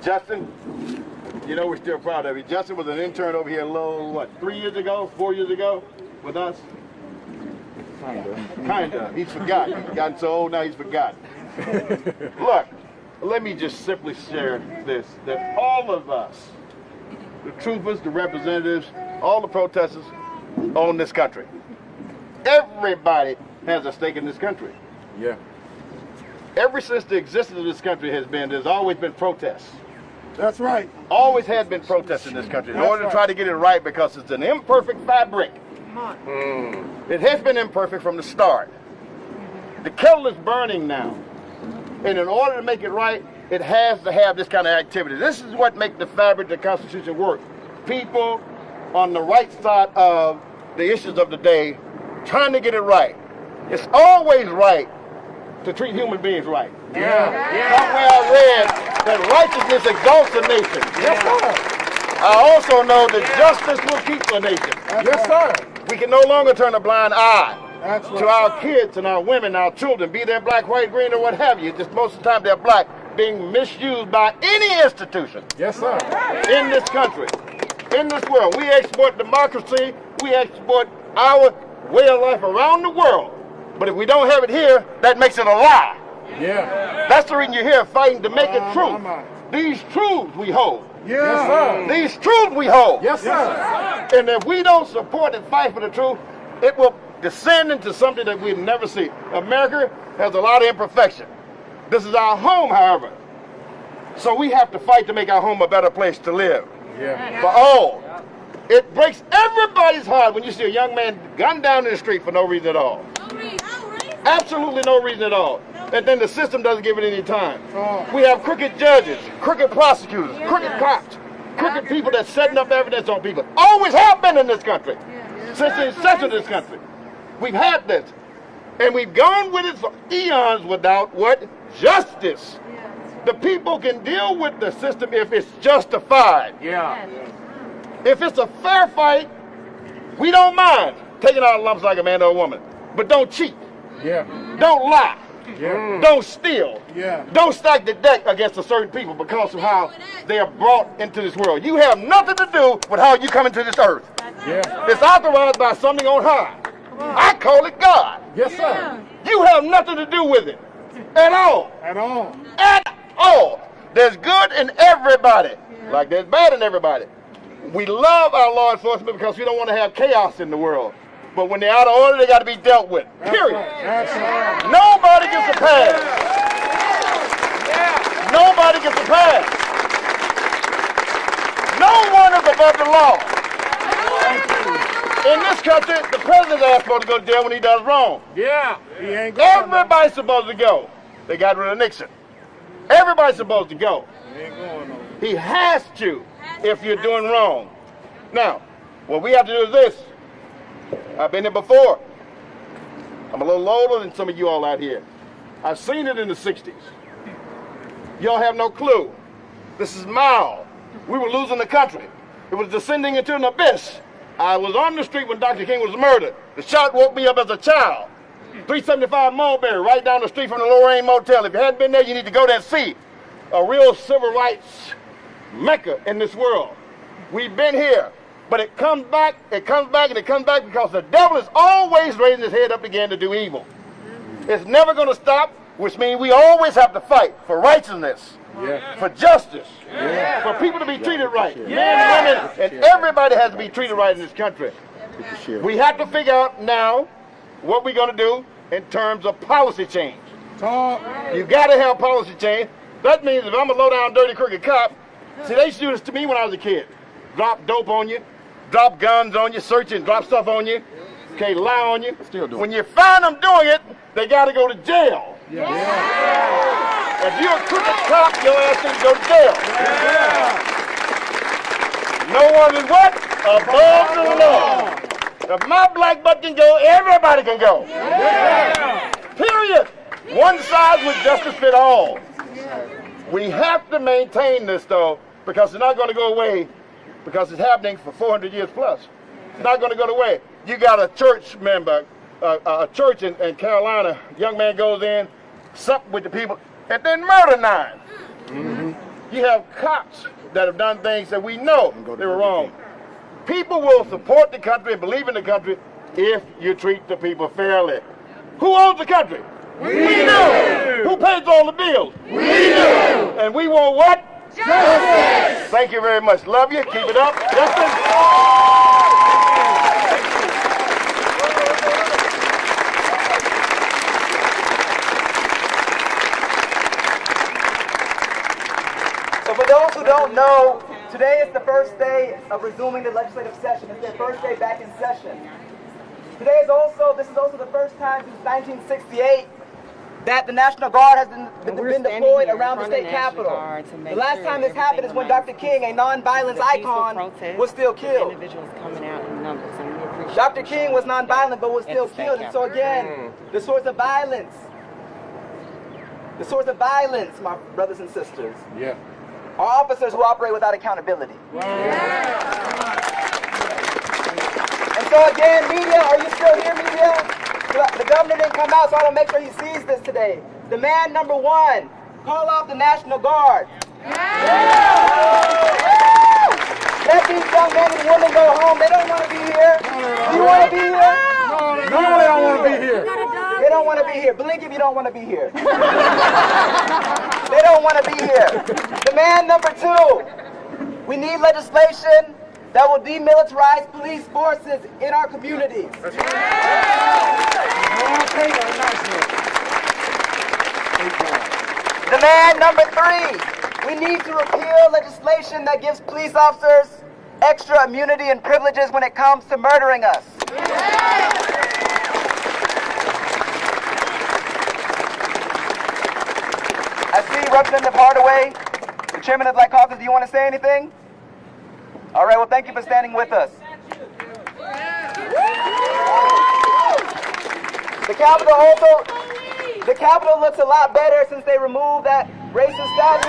Justin, you know we're still proud of you. Justin was an intern over here a little, 3 years ago, 4 years ago with us? Kinda. He's forgotten. He's gotten so old now he's forgotten. Look, let me just simply share this, that all of us, the troopers, the representatives, all the protesters own this country. Everybody has a stake in this country. Yeah. Ever since the existence of this country there's always been protests. That's right. Always has been protests in this country in order to try to get it right because it's an imperfect fabric. It has been imperfect from the start. The kettle is burning now. And in order to make it right, it has to have this kind of activity. This is what makes the fabric of the Constitution work. People on the right side of the issues of the day trying to get it right. It's always right to treat human beings right. Somewhere I read that righteousness exalts a nation. Yes, sir. I also know that justice will keep a nation. Yes, sir. We can no longer turn a blind eye That's right. to our kids and our women, our children, be they black, white, green, or what have you. Just most of the time they're black, being misused by any institution Yes, sir. in this country, in this world. We export democracy, we export our way of life around the world. But if we don't have it here, that makes it a lie. Yeah. That's the reason you're here fighting to make it true. These truths we hold. Yes, sir. These truths we hold. Yes, sir. And if we don't support and fight for the truth, it will descend into something that we'll never see. America has a lot of imperfection. This is our home, however. So we have to fight to make our home a better place to live. Yeah. For all. It breaks everybody's heart when you see a young man gunned down in the street for no reason at all. Absolutely no reason at all. And then the system doesn't give it any time. We have crooked judges, crooked prosecutors, crooked cops, crooked people that's setting up evidence on people. Always have been in this country. Since the inception of this country. We've had this. And we've gone with it for eons without what? Justice. The people can deal with the system if it's justified. Yeah. If it's a fair fight, we don't mind taking out lumps like a man or a woman. But don't cheat. Yeah. Don't lie. Yeah. Don't steal. Yeah. Don't stack the deck against a certain people because of how they are brought into this world. You have nothing to do with how you come into this earth. Yeah. It's authorized by something on high. I call it God. Yes, sir. You have nothing to do with it. At all. At all. At all. There's good in everybody. Like there's bad in everybody. We love our law enforcement because we don't want to have chaos in the world. But when they're out of order, they got to be dealt with. Period. That's right. Nobody gets a pass. Nobody gets a pass. No one is above the law. In this country, the president is supposed to go to jail when he does wrong. Yeah. He ain't going. Everybody's supposed to go. They got rid of Nixon. Everybody's supposed to go. He ain't going no. He has to if you're doing wrong. Now, what we have to do is this. I've been here before. I'm a little older than some of you all out here. I've seen it in the 60s. Y'all have no clue. This is Mao. We were losing the country. It was descending into an abyss. I was on the street when Dr. King was murdered. The shot woke me up as a child. 375 Mulberry, right down the street from the Lorraine Motel. If you hadn't been there, you need to go there and see. A real civil rights mecca in this world. We've been here. But it comes back, and it comes back because the devil is always raising his head up again to do evil. It's never going to stop, which means we always have to fight for righteousness, for justice, for people to be treated right. Men and women, and everybody has to be treated right in this country. We have to figure out now what we're going to do in terms of policy change. You got to have policy change. That means if I'm a low-down, dirty, crooked cop, See, they used to do this to me when I was a kid. Drop dope on you, drop guns on you, search and drop stuff on you, okay, lie on you. Still doing it. When you find them doing it, they got to go to jail. Yeah. If you're a crooked cop, your ass needs to go to jail. Yeah. No one is what? Above the law. If my black butt can go, everybody can go. Yeah. Period. One size with justice fit all. We have to maintain this, though, because it's not going to go away, because it's happening for 400 years plus. It's not going to go away. You got a church member, a church in Carolina, young man goes in, sup with the people, and then murder 9. Mm-hmm. You have cops that have done things that we know they were wrong. People will support the country and believe in the country if you treat the people fairly. Who owns the country? We do. Who pays all the bills? We do. And we want what? Justice. Thank you very much. Love you. Keep it up. Justice. So for those who don't know, today is the first day of resuming the legislative session. It's their first day back in session. This is also the first time since 1968 that the National Guard has been deployed around the state capitol. The last time this happened is when Dr. King, a nonviolence icon, was still killed. Individuals coming out in numbers, and we appreciate Dr. King was nonviolent but was still killed. And so again, the source of violence, my brothers and sisters, are officers who operate without accountability. And so again, media, are you still here, media? The governor didn't come out, so I want to make sure he sees this today. Demand number 1, call off the National Guard. Let these young men and women go home. They don't want to be here. Do you want to be here? No, they don't want to be here. They don't want to be here. Blink if you don't want to be here. They don't want to be here. Demand number 2, we need legislation that will demilitarize police forces in our communities. Demand number 3, we need to repeal legislation that gives police officers extra immunity and privileges when it comes to murdering us. I see Representative Hardaway, the chairman of the Black Caucus. Do you want to say anything? All right, well, thank you for standing with us. The Capitol looks a lot better since they removed that racist statue.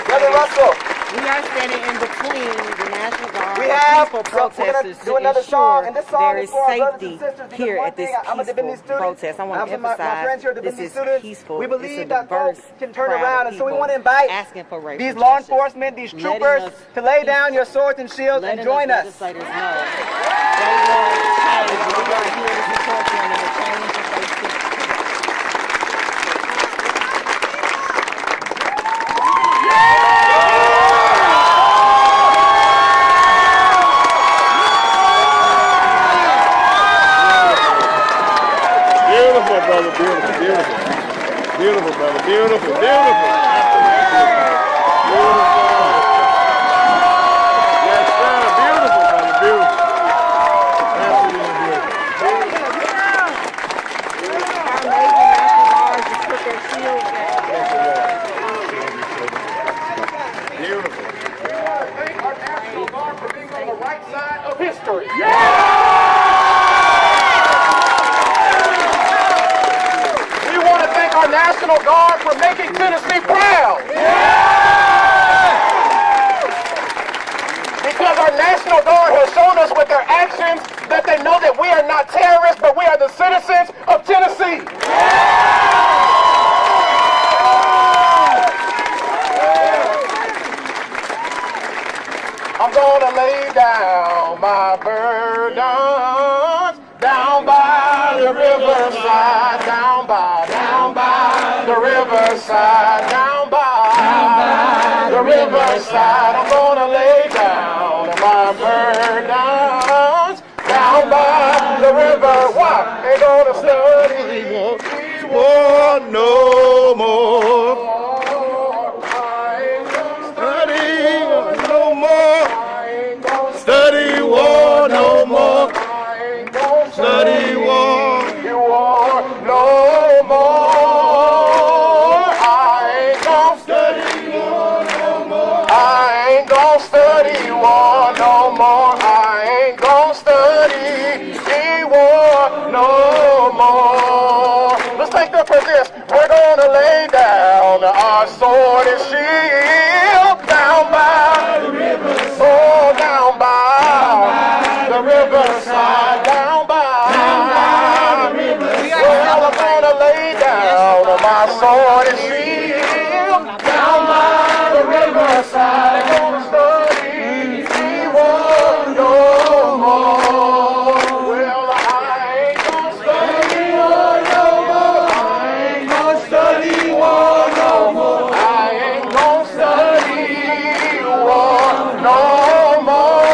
Brother Russell. We are standing in between the National Guard we have and peaceful protesters do another to song, ensure and this song there is is for our brothers and safety sisters. here at this peaceful protest. I want to emphasize this is peaceful. We it's a believe that diverse folks can turn crowd around, of and so we people want to invite asking for racial these law justice, enforcement, these troopers, to lay down your swords and shields and join us. Legislators know they want change. We are here to support them in the change that they seek. Beautiful, brother, beautiful, beautiful. Beautiful, brother, beautiful, beautiful. Beautiful. Yes, sir, beautiful, brother, beautiful. Absolutely beautiful. Beautiful. Thank our National Guard for being on the right side of history. Our National Guard for making Tennessee proud. Because our National Guard has shown us with their actions that they know that we are not terrorists, but we are the citizens of Tennessee. I'm gonna lay down my burdens down by the riverside, down by the riverside, down by the riverside. I'm gonna lay down my burdens down by the river. Why? Ain't gonna slow war no more. Study no more. Study war no more. Study war no more. I ain't gonna study war no more. I ain't gonna study war no more. I ain't gonna study war no more. Let's take up for this. We're gonna lay down our sword and shield down by the riverside. Oh, down by the riverside. Down by the riverside. Well, I'm gonna lay down my sword and shield down by the riverside. I'm gonna study war no more. Well, I ain't gonna study war no more. I ain't gonna study war no more. I ain't gonna study war no more.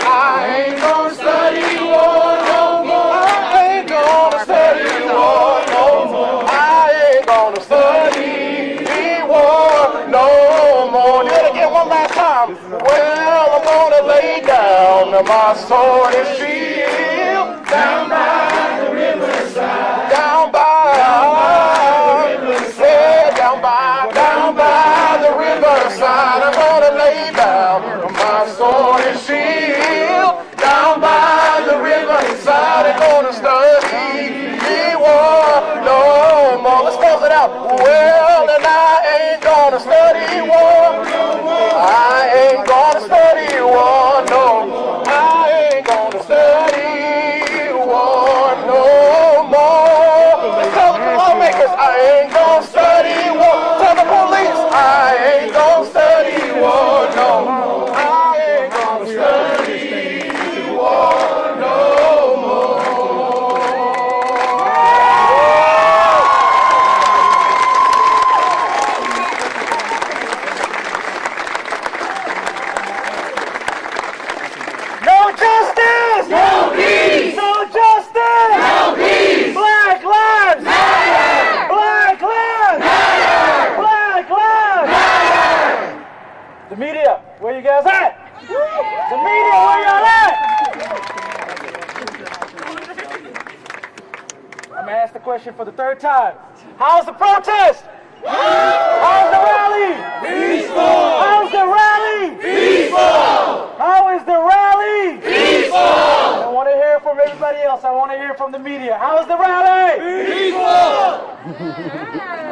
I ain't gonna study war no more. I ain't gonna study war no more. I ain't gonna study war no more. Do it again one last time. Well, I'm gonna lay down my sword and shield down by the riverside. Down by the riverside. Down by the riverside. I'm gonna lay down my sword and shield down by the riverside. I'm gonna study war no more. Let's close it out. Well, and I ain't gonna study war. I ain't gonna study war no more. I ain't gonna study war no more. Tell the lawmakers I ain't gonna study war. Tell the police I ain't gonna study war no more. I ain't gonna study war no more. No justice! No peace! No justice! No peace! Black lives! Matter! Black lives! Matter! Black lives! Matter! The media, where you guys at? The media, where y'all at? I'm gonna ask the question for the third time. How's the protest? How's the rally? Peaceful! How's the rally? Peaceful! How is the rally? Peaceful! I want to hear from everybody else. I want to hear from the media. How's the rally? Peaceful!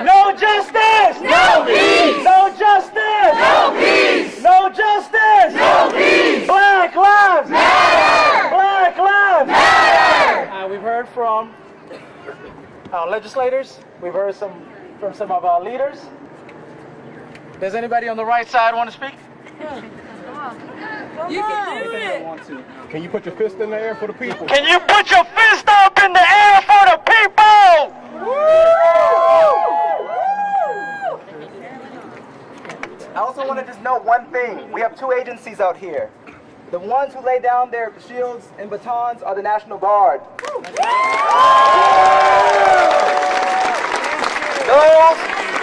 No justice! No peace! No justice! No peace! No justice! No peace! Black lives! Matter! Black lives! Matter! We've heard from our legislators. We've heard from some of our leaders. Does anybody on the right side want to speak? You can do it! Can you put your fist in the air for the people? Can you put your fist up in the air for the people? I also want to just note one thing. We have two agencies out here. The ones who lay down their shields and batons are the National Guard.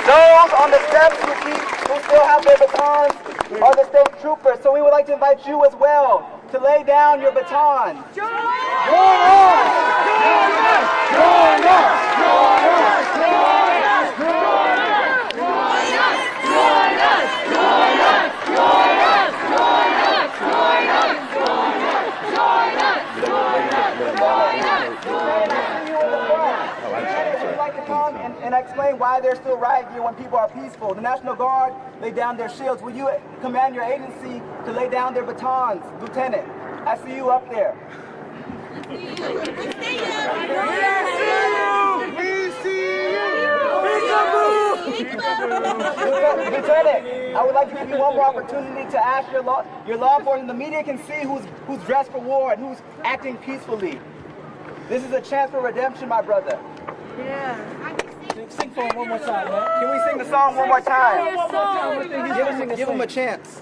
Those on the steps who still have their batons are the state troopers. So we would like to invite you as well to lay down your baton. Join us! Join us! Join us! Join us! Join us! Join us! Join us! Join us! Join us! Join us! Join us! Join us! Join us! Join us! Join us! Join us! Join us! We'd like to come and explain why they're still right here when people are peaceful. The National Guard lay down their shields. Will you command your agency to lay down their batons, Lieutenant? I see you up there. We see you! Lieutenant, I would like to give you one more opportunity to ask your law enforcement. The media can see who's dressed for war and who's acting peacefully. This is a chance for redemption, my brother. Yeah. Sing for him one more time, man. Can we sing the song one more time? Yes, Give him a chance.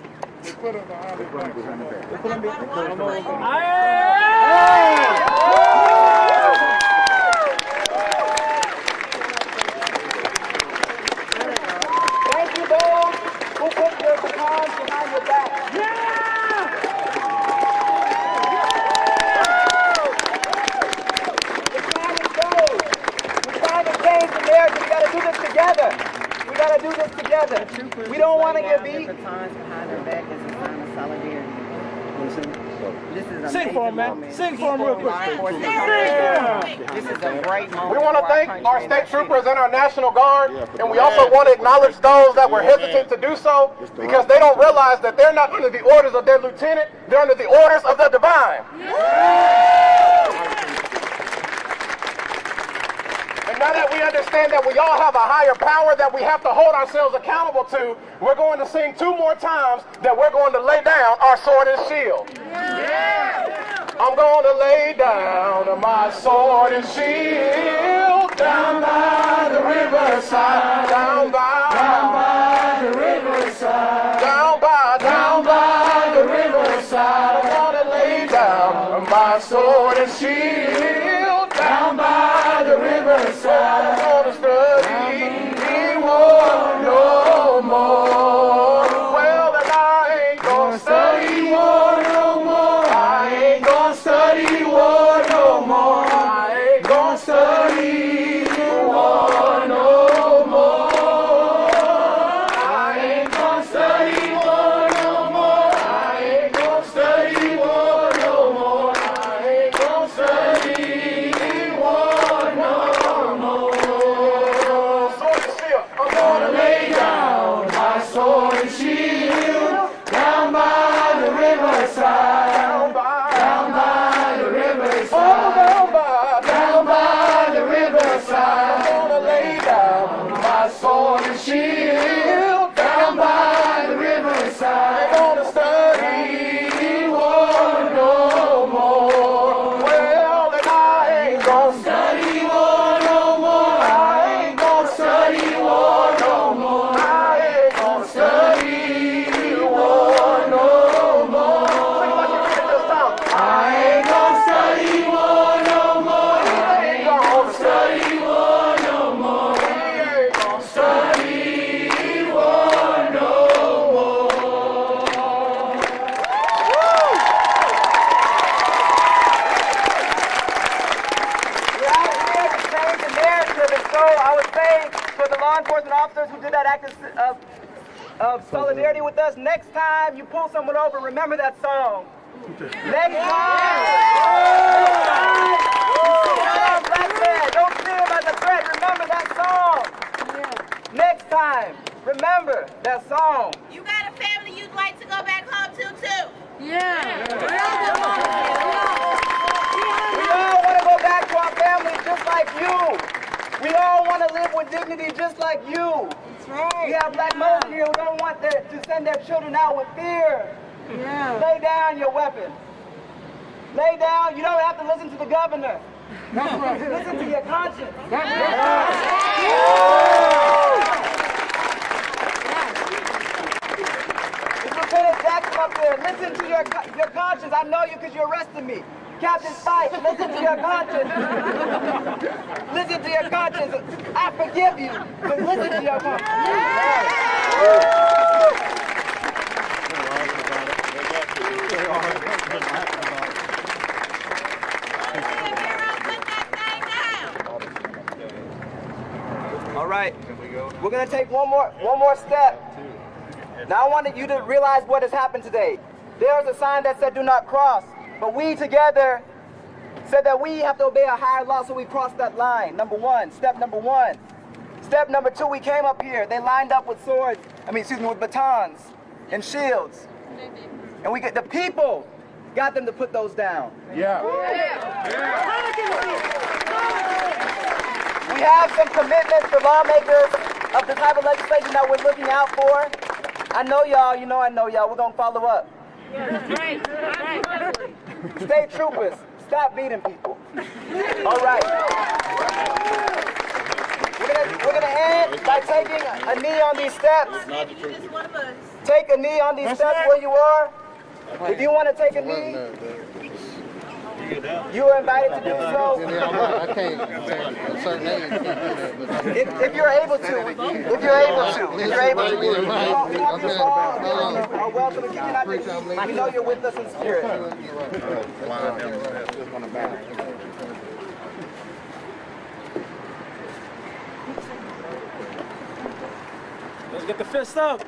together. We don't want to get beat. Batons behind their back as a sign of solidarity. This is a Sing for him, man. Sing for him real quick. This is a great moment. We want to for thank country our and state our troopers and our National Guard, and we also want to acknowledge those that were hesitant to do so because they don't realize that they're not under the orders of their lieutenant, they're under the orders of the divine. And now that we understand that we all have a higher power that we have to hold ourselves accountable to, we're going to sing 2 more times that we're going to lay down our sword and shield. I'm going to lay down my sword and shield down by the riverside, down by the riverside, down by the riverside. I'm going to lay down my sword and shield down by the riverside. I'm going to study war no more. Well, then I ain't gonna study war no more. I ain't gonna study war no more. I ain't gonna study war no more. I ain't gonna study war no more. I ain't gonna study war no more. I ain't gonna study war no more. Sword and shield. I'm gonna lay down my sword and shield down by the riverside. Down by the riverside. Oh, down by the riverside. I'm gonna lay down my sword and shield down by the riverside. I'm gonna study war no more. Well, then I ain't gonna study war no more. I ain't gonna study war no more. I ain't gonna study war no more. Sing like you mean it this time. I ain't gonna study war no more. I ain't gonna study war no more. I ain't gonna study war no more. We're out here to change the narrative, and so I would say for the law enforcement officers who did that act of solidarity with us, next time you pull someone over, remember that song. Next time! Black man, don't see him as a threat, remember that song. Next time, remember that song. You got a family you'd like to go back home to, too. We all want to go back to our families just like you. We all want to live with dignity just like you. That's right. We have black mothers here who don't want to send their children out with fear. Yeah. Lay down your weapon. Lay down. You don't have to listen to the governor. Listen to your conscience. It's Lieutenant Jackson up there. Listen to your conscience. I know you because you arrested me. Captain Spike, listen to your conscience. Listen to your conscience. I forgive you, but listen to your conscience. All right, we're gonna take one more step. Now I wanted you to realize what has happened today. There's a sign that said "Do not cross," but we together said that we have to obey a higher law, so we crossed that line. Step number one. Step number two, we came up here. They lined up with with batons and shields, and the people got them to put those down. Yeah. We have some commitments for lawmakers of the type of legislation that we're looking out for. I know y'all, I know y'all. We're going to follow up. State troopers, stop beating people. All right. We're going to end by taking a knee on these steps. Take a knee on these steps where you are. If you want to take a knee, you are invited to do so. I can't say a certain name. Can't do that. If you're able to. If you're able to. You want to fall. Welcome to kicking out your knee. We know you're with us in spirit. Get the fist up.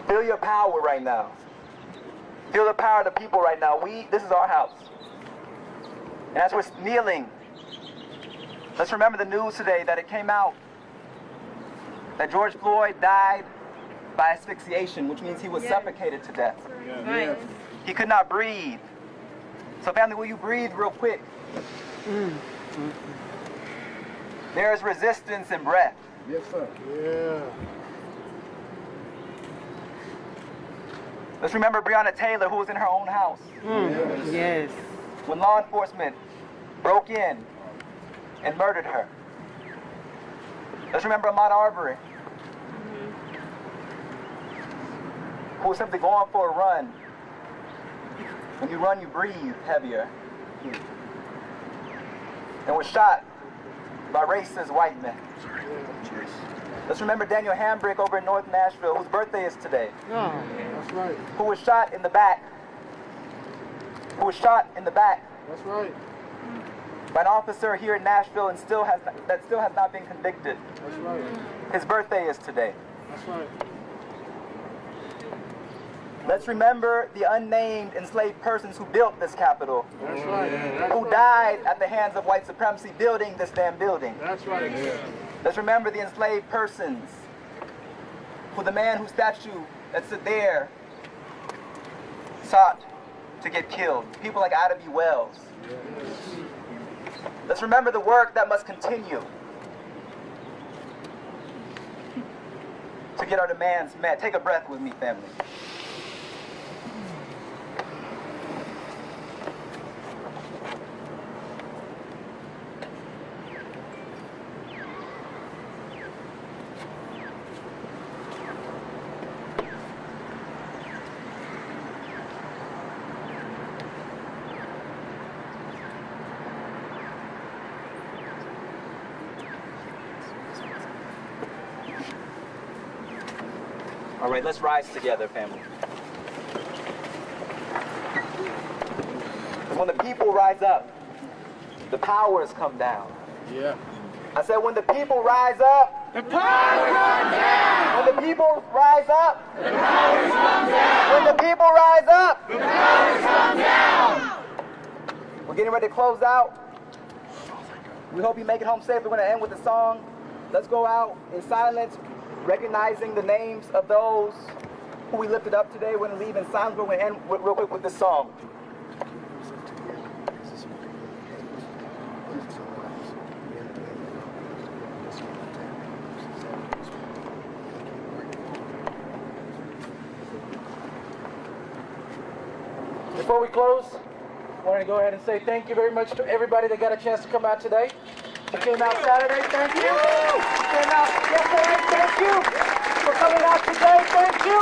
Feel your power right now. Feel the power of the people right now. This is our house. And as we're kneeling, let's remember the news today that it came out that George Floyd died by asphyxiation, which means he was suffocated to death. Right. He could not breathe. So family, will you breathe real quick? There is resistance in breath. Yes, sir. Yeah. Let's remember Breonna Taylor, who was in her own house. Yes. When law enforcement broke in and murdered her. Let's remember Ahmaud Arbery, who was simply going for a run. When you run, you breathe heavier. And was shot by racist white men. Let's remember Daniel Hambrick over in North Nashville, whose birthday is today. No, that's right. Who was shot in the back. Who was shot in the back. That's right. By an officer here in Nashville and still has not been convicted. That's right. His birthday is today. That's right. Let's remember the unnamed enslaved persons who built this Capitol. That's right. That's Who right. died at the hands of white supremacy building this damn building. That's right. Let's remember the enslaved persons who the man whose statue that stood there sought to get killed. People like Ida B. Wells. Let's remember the work that must continue to get our demands met. Take a breath with me, family. All right, let's rise together, family. When the people rise up, the powers come down. Yeah. I said, when the people rise up, The powers come down. when the people rise up, The powers come down. when the people rise up, The powers come down. we're getting ready to close out. We hope you make it home safe. We're going to end with a song. Let's go out in silence, recognizing the names of those who we lifted up today. We're going to leave in silence. We're going to end real quick with this song. Before we close, I wanted to go ahead and say thank you very much to everybody that got a chance to come out today. You came out Saturday, thank you. You came out yesterday, thank you. For coming out today, thank you.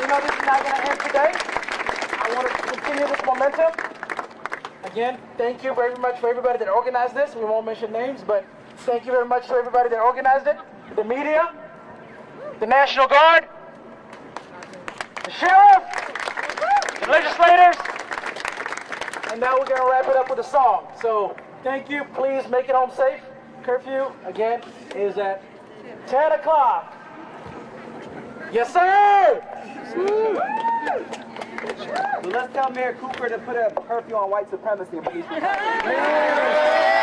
We know this is not going to end today. I want to continue this momentum. Again, thank you very much for everybody that organized this. We won't mention names, but thank you very much to everybody that organized it. The media, the National Guard, the sheriff, the legislators, and now we're going to wrap it up with a song. So thank you. Please make it home safe. Curfew, again, is at 10 o'clock. Yes, sir! So let's tell Mayor Cooper to put a curfew on white supremacy and police brutality.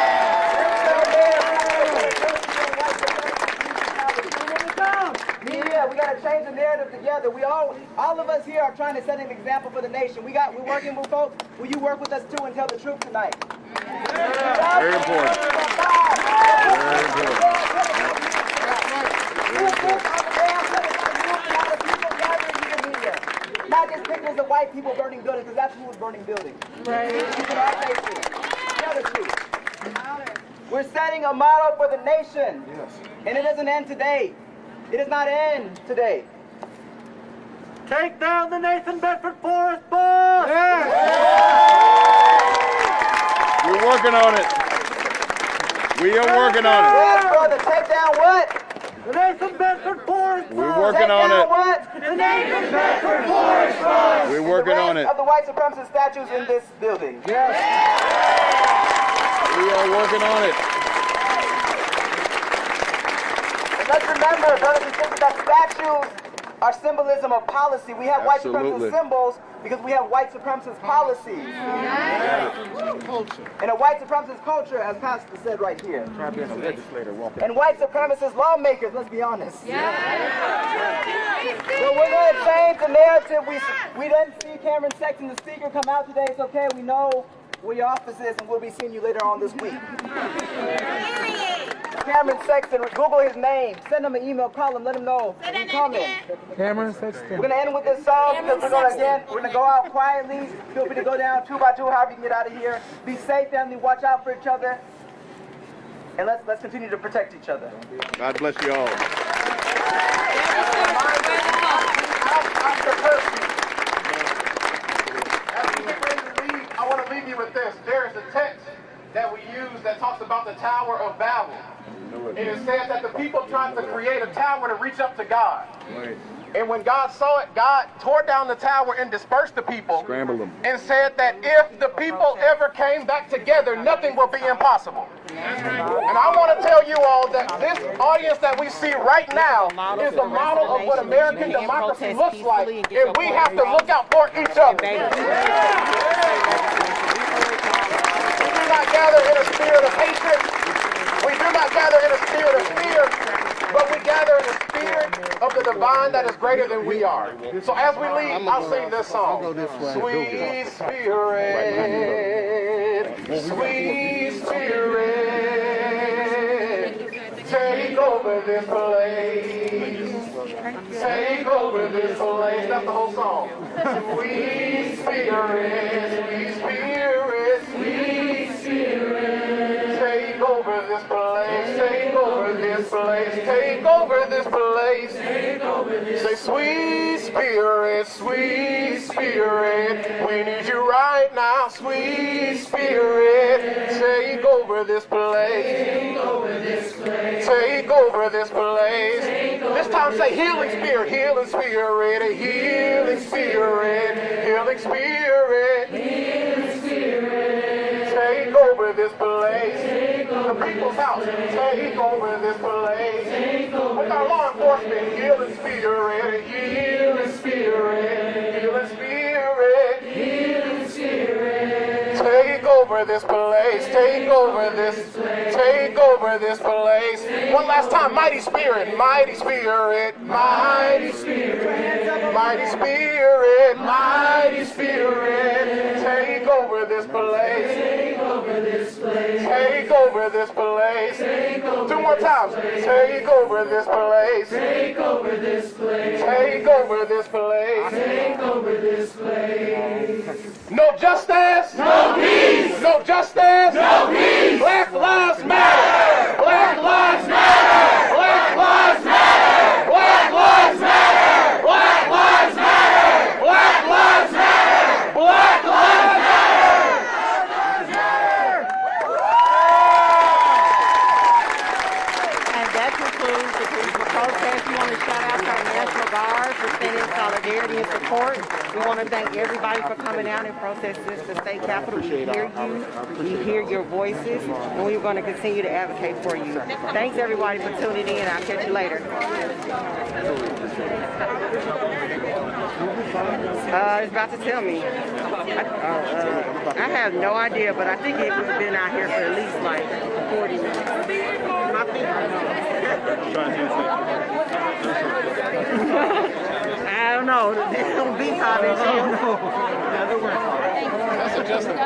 Media, we got to change the narrative together. All of us here are trying to set an example for the nation. We're working with folks. Will you work with us too and tell the truth tonight? Very important. Very important. Not just pictures of white people burning buildings, because that's who was burning buildings. Right. Tell the truth. We're setting a model for the nation. Yes. And it doesn't end today. It does not end today. Take down the Nathan Bedford Forest bus! We're working on it. We are working on it. Yes, brother. Take down what? The Nathan Bedford Forest We're working on it. What? The Nathan Bedford Forest Fund. We're working on it. Of the white supremacist statues in this building. Yes. We are working on it. And let's remember, brothers and sisters, that statues are symbolism of policy. We have white supremacist symbols because we have white supremacist policies. And a white supremacist culture, as Pastor said right here. Try being a legislator walking. And white supremacist lawmakers, let's be honest. So we're going to change the narrative. We didn't see Cameron Sexton, the speaker, come out today. It's okay. We know where your office is, and we'll be seeing you later on this week. Cameron Sexton, Google his name. Send him an email, call him, let him know he's coming. Cameron Sexton. We're going to end with this song because we're going to go out quietly. Feel free to go down 2 by 2, however you can get out of here. Be safe, family. Watch out for each other. And let's continue to protect each other. God bless you all. I want to leave you with this. There is a text that we use that talks about the Tower of Babel. And it says that the people tried to create a tower to reach up to God. And when God saw it, God tore down the tower and dispersed the people. Scramble them. And said that if the people ever came back together, nothing will be impossible. And I want to tell you all that this audience that we see right now is the model of what American democracy looks like. And we have to look out for each other. We do not gather in a spirit of hatred. We do not gather in a spirit of fear, but we gather in the spirit of the divine that is greater than we are. So as we leave, I'll sing this song. Sweet Spirit, sweet Spirit, take over this place. Take over this place. That's the whole song. Sweet Spirit, sweet Spirit, sweet Spirit, take over this place. Take over this place. Take over this place. Say, sweet Spirit, sweet Spirit, we need you right now. Sweet Spirit, take over this place. Take over this place. Take over this place. This time say healing spirit, healing spirit, healing spirit, healing spirit, healing spirit. Take over this place. The people's house, take over this place. With our law enforcement, healing spirit, healing spirit, healing spirit, healing spirit. Take over this place, take over this, take over this place. One last time, mighty spirit, mighty spirit, mighty spirit, mighty spirit, mighty spirit. Take over this place. Take over this place. Take over this place. 2 more times. Take over this place. Take over this place. Take over this place. Take over this place. No justice. No peace. No justice. No peace. Black lives matter. Black lives matter. Black lives matter. Black lives matter. Black lives matter. Black lives matter. Black lives matter. Solidarity and support. We want to thank everybody for coming out and protesting the state capitol. We hear you, we hear your voices, and we're going to continue to advocate for you. Thanks everybody for tuning in. I'll catch you later. It's about to tell me. I have no idea, but I think it would have been out here for at least like 40 minutes. My I don't know. It's going to be how they feel. That's adjustable.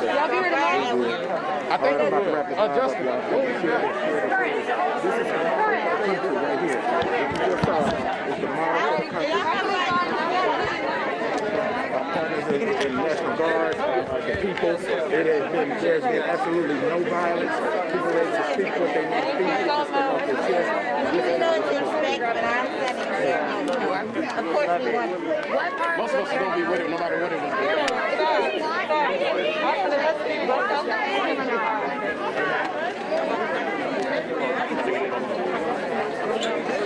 Y'all be here tomorrow? I think I'm adjustable. National Guard, the people peaceful. There's been absolutely no violence. People ready to speak what they want to speak. Just off their chest. You know it's respect, but I'm standing here no more. Of course we want. Most of us are going to be with it no matter what it is. Yeah.